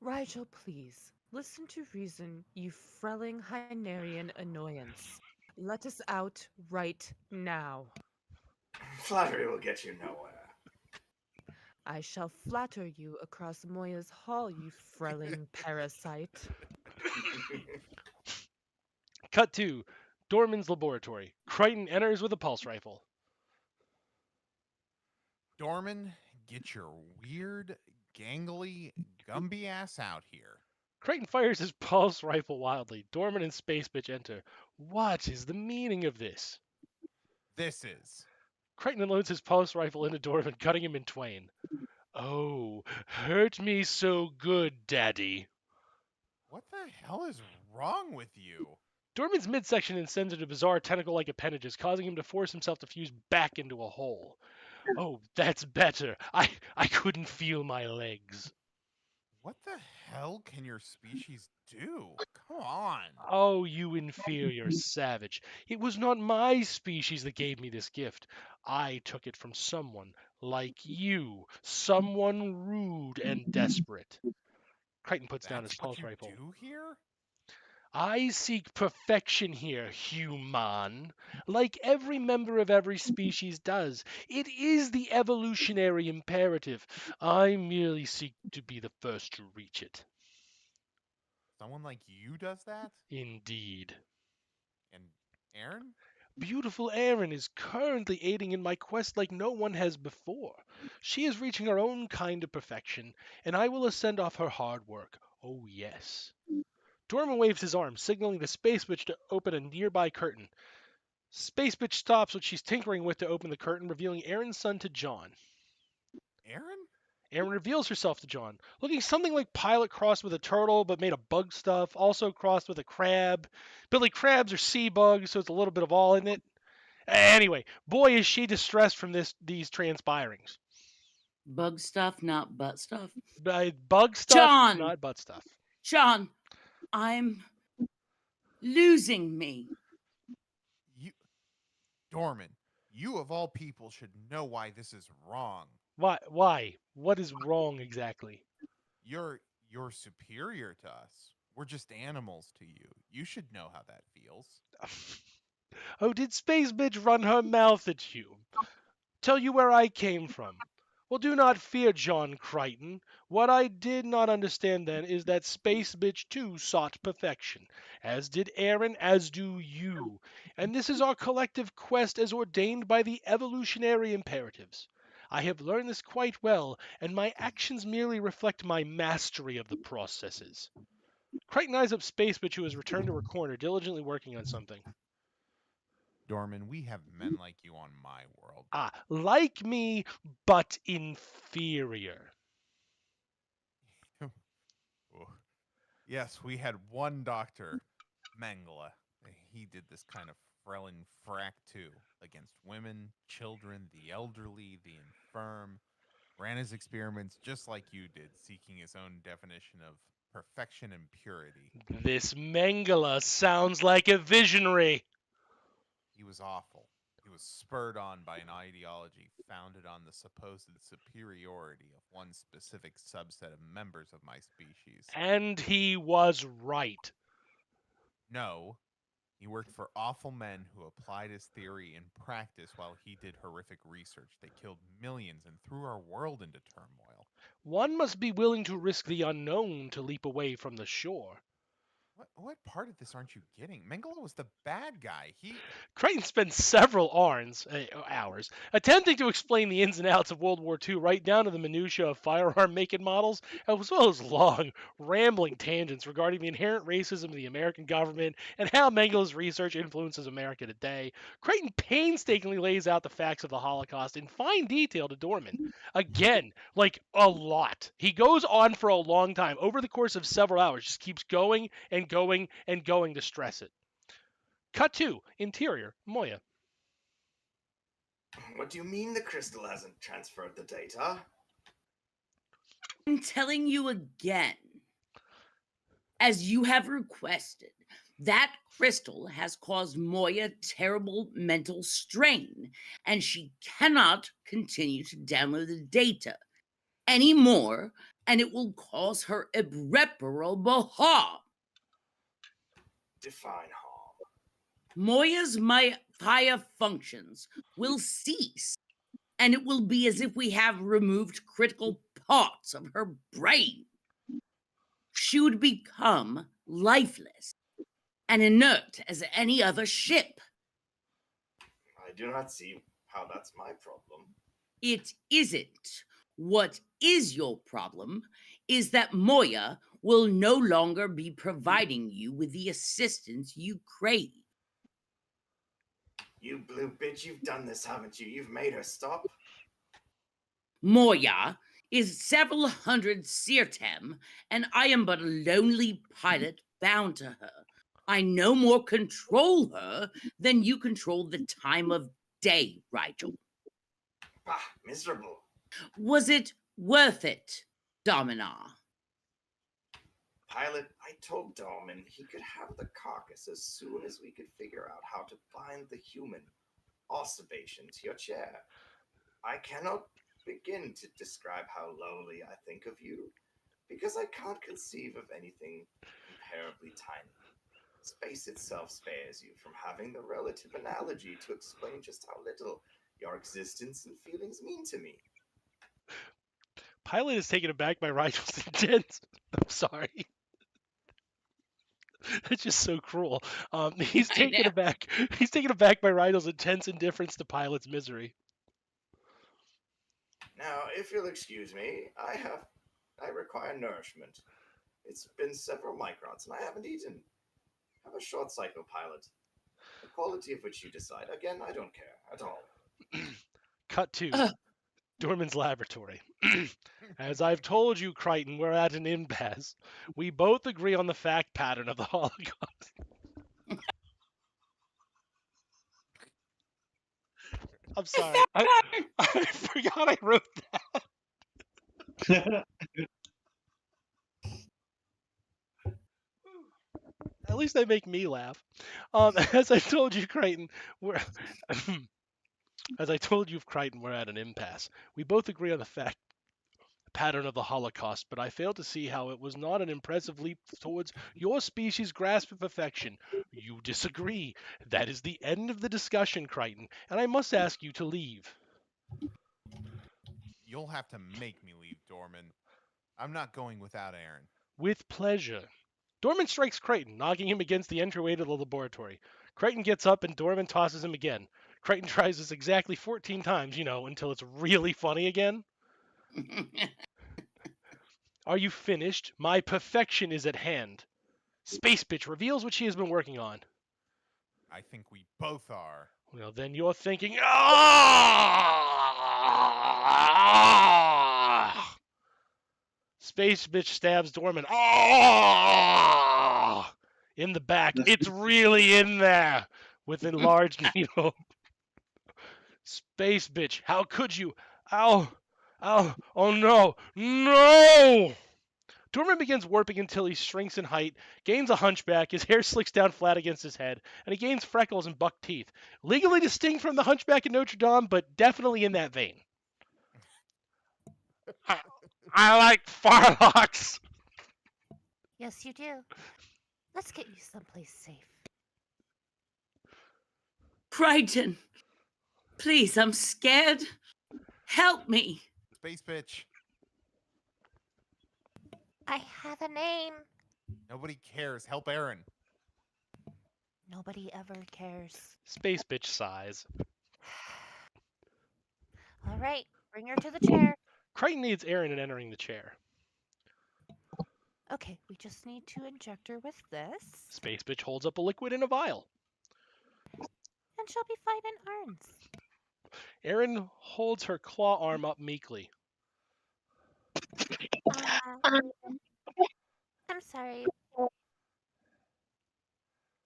Rigel, please, listen to reason, you frelling Hynerian annoyance. Let us out right now. Flattery will get you nowhere. I shall flatter you across Moya's hall, you frelling parasite. Cut to Dorman's laboratory. Crichton enters with a pulse rifle. Dorman, get your weird, gangly, Gumby ass out here. Crichton fires his pulse rifle wildly. Dorman and Space Bitch enter. What is the meaning of this? This is. Crichton loads his pulse rifle into Dorman, cutting him in twain. Oh, hurt me so good, Daddy. What the hell is wrong with you? Dorman's midsection descends into bizarre tentacle-like appendages, causing him to force himself to fuse back into a hole. Oh, that's better. I couldn't feel my legs. What the hell can your species do? Come on. Oh, you inferior savage. It was not my species that gave me this gift. I took it from someone like you, someone rude and desperate. Crichton puts down his That's what pulse you rifle. do here? I seek perfection here, human. Like every member of every species does. It is the evolutionary imperative. I merely seek to be the first to reach it. Someone like you does that? Indeed. And Aaron? Beautiful Erin is currently aiding in my quest like no one has before. She is reaching her own kind of perfection, and I will ascend off her hard work. Oh, yes. Dorman waves his arm, signaling the Space Bitch to open a nearby curtain. Space Bitch stops what she's tinkering with to open the curtain, revealing Aaron's son to John. Aaron? Erin reveals herself to John, looking something like Pilot crossed with a turtle, but made of bug stuff, also crossed with a crab. Billy crabs are sea bugs, so it's a little bit of all in it. Anyway, boy, is she distressed from these transpirings. Bug stuff, not butt stuff. Bug stuff, John! not butt stuff. John, I'm losing me. You, Dorman, you of all people should know why this is wrong. Why? Why? What is wrong exactly? You're superior to us. We're just animals to you. You should know how that feels. Oh, did Space Bitch run her mouth at you? Tell you where I came from. Well, do not fear, John Crichton. What I did not understand then is that Space Bitch too sought perfection, as did Aaron, as do you. And this is our collective quest as ordained by the evolutionary imperatives. I have learned this quite well, and my actions merely reflect my mastery of the processes. Crichton eyes up Space Bitch, who has returned to her corner, diligently working on something. Dorman, we have men like you on my world. Ah, like me, but inferior. Oh. Yes, we had one doctor, Mengele. He did this kind of frelling frack too, against women, children, the elderly, the infirm. Ran his experiments just like you did, seeking his own definition of perfection and purity. This Mengele sounds like a visionary. He was awful. He was spurred on by an ideology founded on the supposed superiority of one specific subset of members of my species. And he was right. No, he worked for awful men who applied his theory in practice while he did horrific research that killed millions and threw our world into turmoil. One must be willing to risk the unknown to leap away from the shore. What part of this aren't you getting? Mengele was the bad guy. Crichton spent several hours attempting to explain the ins and outs of World War II, right down to the minutiae of firearm make and models, as well as long, rambling tangents regarding the inherent racism of the American government and how Mengele's research influences America today. Crichton painstakingly lays out the facts of the Holocaust in fine detail to Dorman. Again, like a lot. He goes on for a long time, over the course of several hours, just keeps going and going and going to stress it. Cut 2, interior, Moya. What do you mean the crystal hasn't transferred the data? I'm telling you again, as you have requested, that crystal has caused Moya terrible mental strain, and she cannot continue to download the data anymore, and it will cause her irreparable harm. Define harm. Moya's fire functions will cease, and it will be as if we have removed critical parts of her brain. She would become lifeless and inert as any other ship. I do not see how that's my problem. It isn't. What is your problem is that Moya will no longer be providing you with the assistance you crave. You blue bitch, you've done this, haven't you? You've made her stop. Moya is several hundred Sirtem, and I am but a lonely pilot bound to her. I no more control her than you control the time of day, Rigel. Bah, miserable. Was it worth it, Dominar? Pilot, I told Dorman he could have the carcass as soon as we could figure out how to bind the human oscillation to your chair. I cannot begin to describe how lowly I think of you, because I can't conceive of anything comparably tiny. Space itself spares you from having the relative analogy to explain just how little your existence and feelings mean to me. Pilot is taken aback by Rigel's intent. I'm sorry. That's just so cruel. He's taken aback. He's taken aback by Rigel's intense indifference to Pilot's misery. Now, if you'll excuse me, I require nourishment. It's been several microns and I haven't eaten. Have a short cycle, Pilot. The quality of which you decide. Again, I don't care at all. Cut 2. Dorman's laboratory. As I've told you, Crichton, we're at an impasse. We both agree on the fact pattern of the Holocaust. I'm sorry. I forgot I wrote that. At least they make me laugh. As I told you, Crichton, we're as I told you, Crichton, we're at an impasse. We both agree on the fact pattern of the Holocaust, but I fail to see how it was not an impressive leap towards your species' grasp of affection. You disagree. That is the end of the discussion, Crichton, and I must ask you to leave. You'll have to make me leave, Dorman. I'm not going without Aaron. With pleasure. Dorman strikes Crichton, knocking him against the entryway to the laboratory. Crichton gets up and Dorman tosses him again. Crichton tries this exactly 14 times, until it's really funny again. Are you finished? My perfection is at hand. Space Bitch reveals what she has been working on. I think we both are. Well, then you're thinking, ah! Space Bitch stabs Dorman. Ah! In the back. It's really in there with enlarged needle. Space Bitch, how could you? Ow! Ow! Oh no! No! Dorman begins warping until he shrinks in height, gains a hunchback, his hair slicks down flat against his head, and he gains freckles and buck teeth. Legally distinct from the hunchback in Notre Dame, but definitely in that vein. I like farlocks! Yes, you do. Let's get you someplace safe. Crichton, please, I'm scared. Help me. Space Bitch. I have a name. Nobody cares. Help Aaron. Nobody ever cares. Space bitch sighs. All right, bring her to the chair. Crichton needs Aaron in entering the chair. Okay, we just need to inject her with this, Space bitch holds up a liquid in a vial. and she'll be fine in arms. Aaron holds her claw arm up meekly. I'm sorry.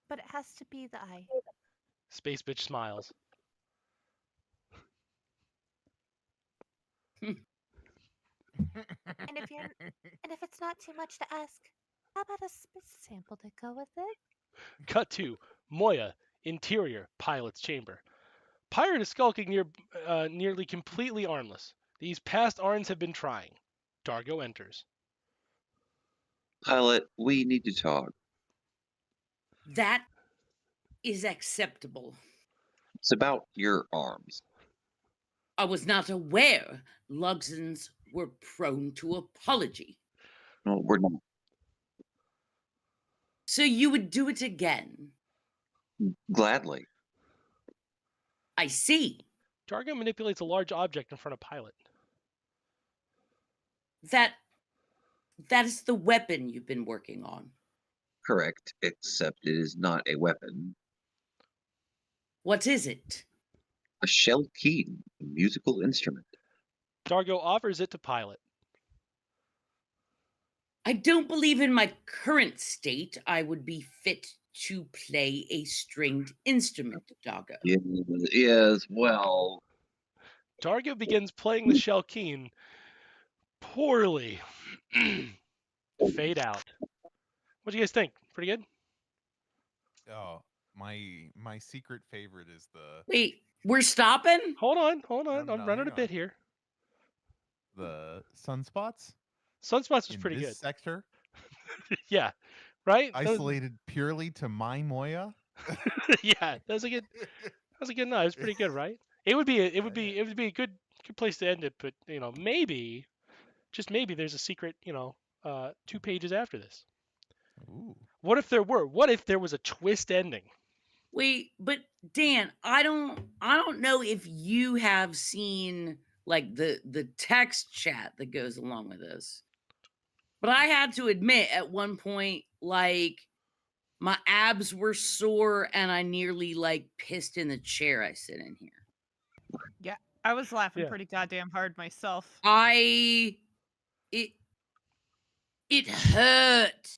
But it has to be the eye. Space bitch smiles. And if it's not too much to ask, How about a spit sample to go with it? Cut to Moya, interior, pilot's chamber. Pirate is skulking nearly completely armless. These past Arns have been trying. Dargo enters. Pilot, we need to talk. That is acceptable. It's about your arms. I was not aware Luxons were prone to apology. No, we're not. So you would do it again? Gladly. I see. Dargo manipulates a large object in front of Pilot. That is the weapon you've been working on. Correct, except it is not a weapon. What is it? A shell keen, a musical instrument. Dargo offers it to Pilot. I don't believe in my current state I would be fit to play a stringed instrument, Dargo. Yes, well, Dargo begins playing the shell keen poorly. Fade out. What do you guys think? Pretty good? Oh, my secret favorite is the Wait, we're stopping? Hold on. No, I'm no, running hang a bit on. here. sunspots Sunspots was in pretty this good. sector, Yeah. Right? That was- isolated purely to my Moya. yeah, that was a good no, it was pretty good, right? It would be a good place to end it, but maybe, just maybe there's a secret, 2 pages after this. Ooh. What if there was a twist ending? Wait, but Dan, I don't know if you have seen like the text chat that goes along with this. But I had to admit at one point, like, my abs were sore and I nearly like pissed in the chair I sit in here. Yeah, I was laughing Yeah. pretty goddamn hard myself. It hurt.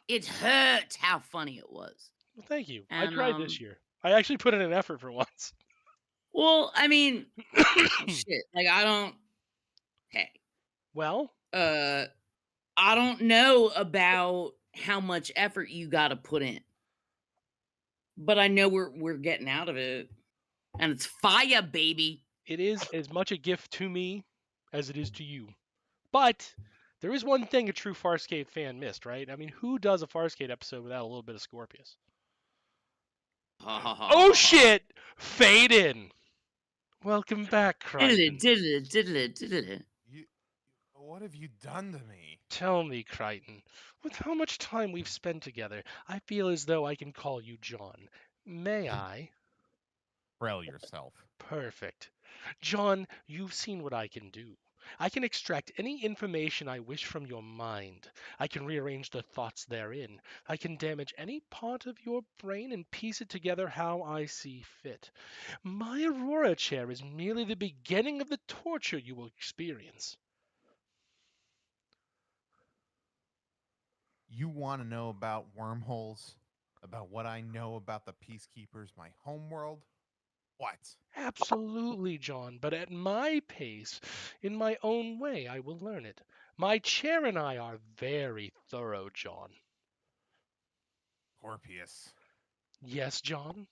It hurt how funny it was. Well, thank you. I And, tried this year. I actually put in an effort for once. Well, I mean, shit. Like hey. Well, I don't know about how much effort you got to put in. But I know we're getting out of it. And it's fire, baby. it is as much a gift to me as it is to you. But there is one thing a true Farscape fan missed, right? I mean, who does a Farscape episode without a little bit of Scorpius? Oh shit! Fade in. Welcome back, Crichton. Diddle. What have you done to me? Tell me, Crichton, with how much time we've spent together, I feel as though I can call you John. May I? Braille yourself. Perfect. John, you've seen what I can do. I can extract any information I wish from your mind. I can rearrange the thoughts therein. I can damage any part of your brain and piece it together how I see fit. My Aurora chair is merely the beginning of the torture you will experience. You want to know about wormholes? About what I know about the Peacekeepers, my homeworld? What? Absolutely, John, but at my pace, in my own way, I will learn it. My chair and I are very thorough, John. Scorpius. Yes, John?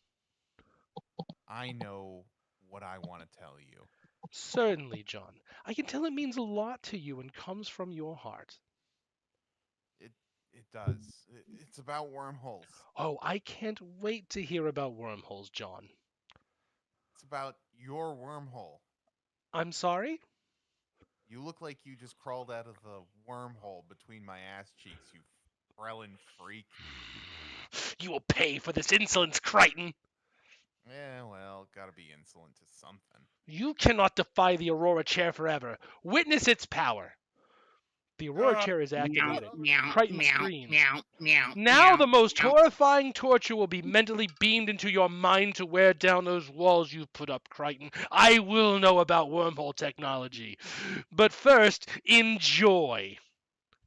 I know what I want to tell you. Certainly, John. I can tell it means a lot to you and comes from your heart. It does. It's about wormholes. Oh, I can't wait to hear about wormholes, John. It's about your wormhole. I'm sorry? You look like you just crawled out of the wormhole between my ass cheeks, you Krellin freak. You will pay for this insolence, Crichton. Yeah, well, gotta be insolent to something. You cannot defy the Aurora chair forever. Witness its power. The Aurora chair is activated. Crichton screams. Now the most horrifying torture will be mentally beamed into your mind to wear down those walls you've put up, Crichton. I will know about wormhole technology. But first, enjoy.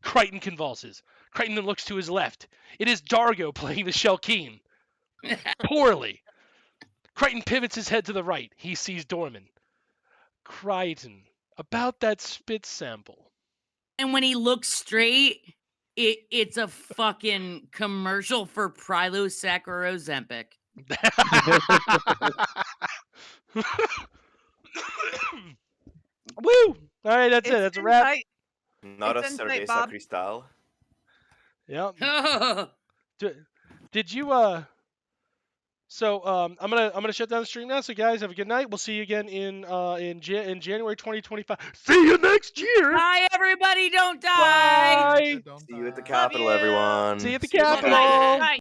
Crichton convulses. Crichton then looks to his left. It is Dargo playing the Shelkeen. Poorly. Crichton pivots his head to the right. He sees Dorman. Crichton, about that spit sample. And when he looks straight, it's a fucking commercial for Prilosec or Ozempic. Woo! All right, that's it. That's a wrap. Not a It's insight, cerveza Bob. cristal. Yep. Did you So I'm gonna shut down the stream now. So guys, have a good night. We'll see you again in January 2025. See you next year. Bye, everybody. Don't die. Bye. Don't See you at the die. Capitol, you. everyone. See you at the you at Capitol. Bye.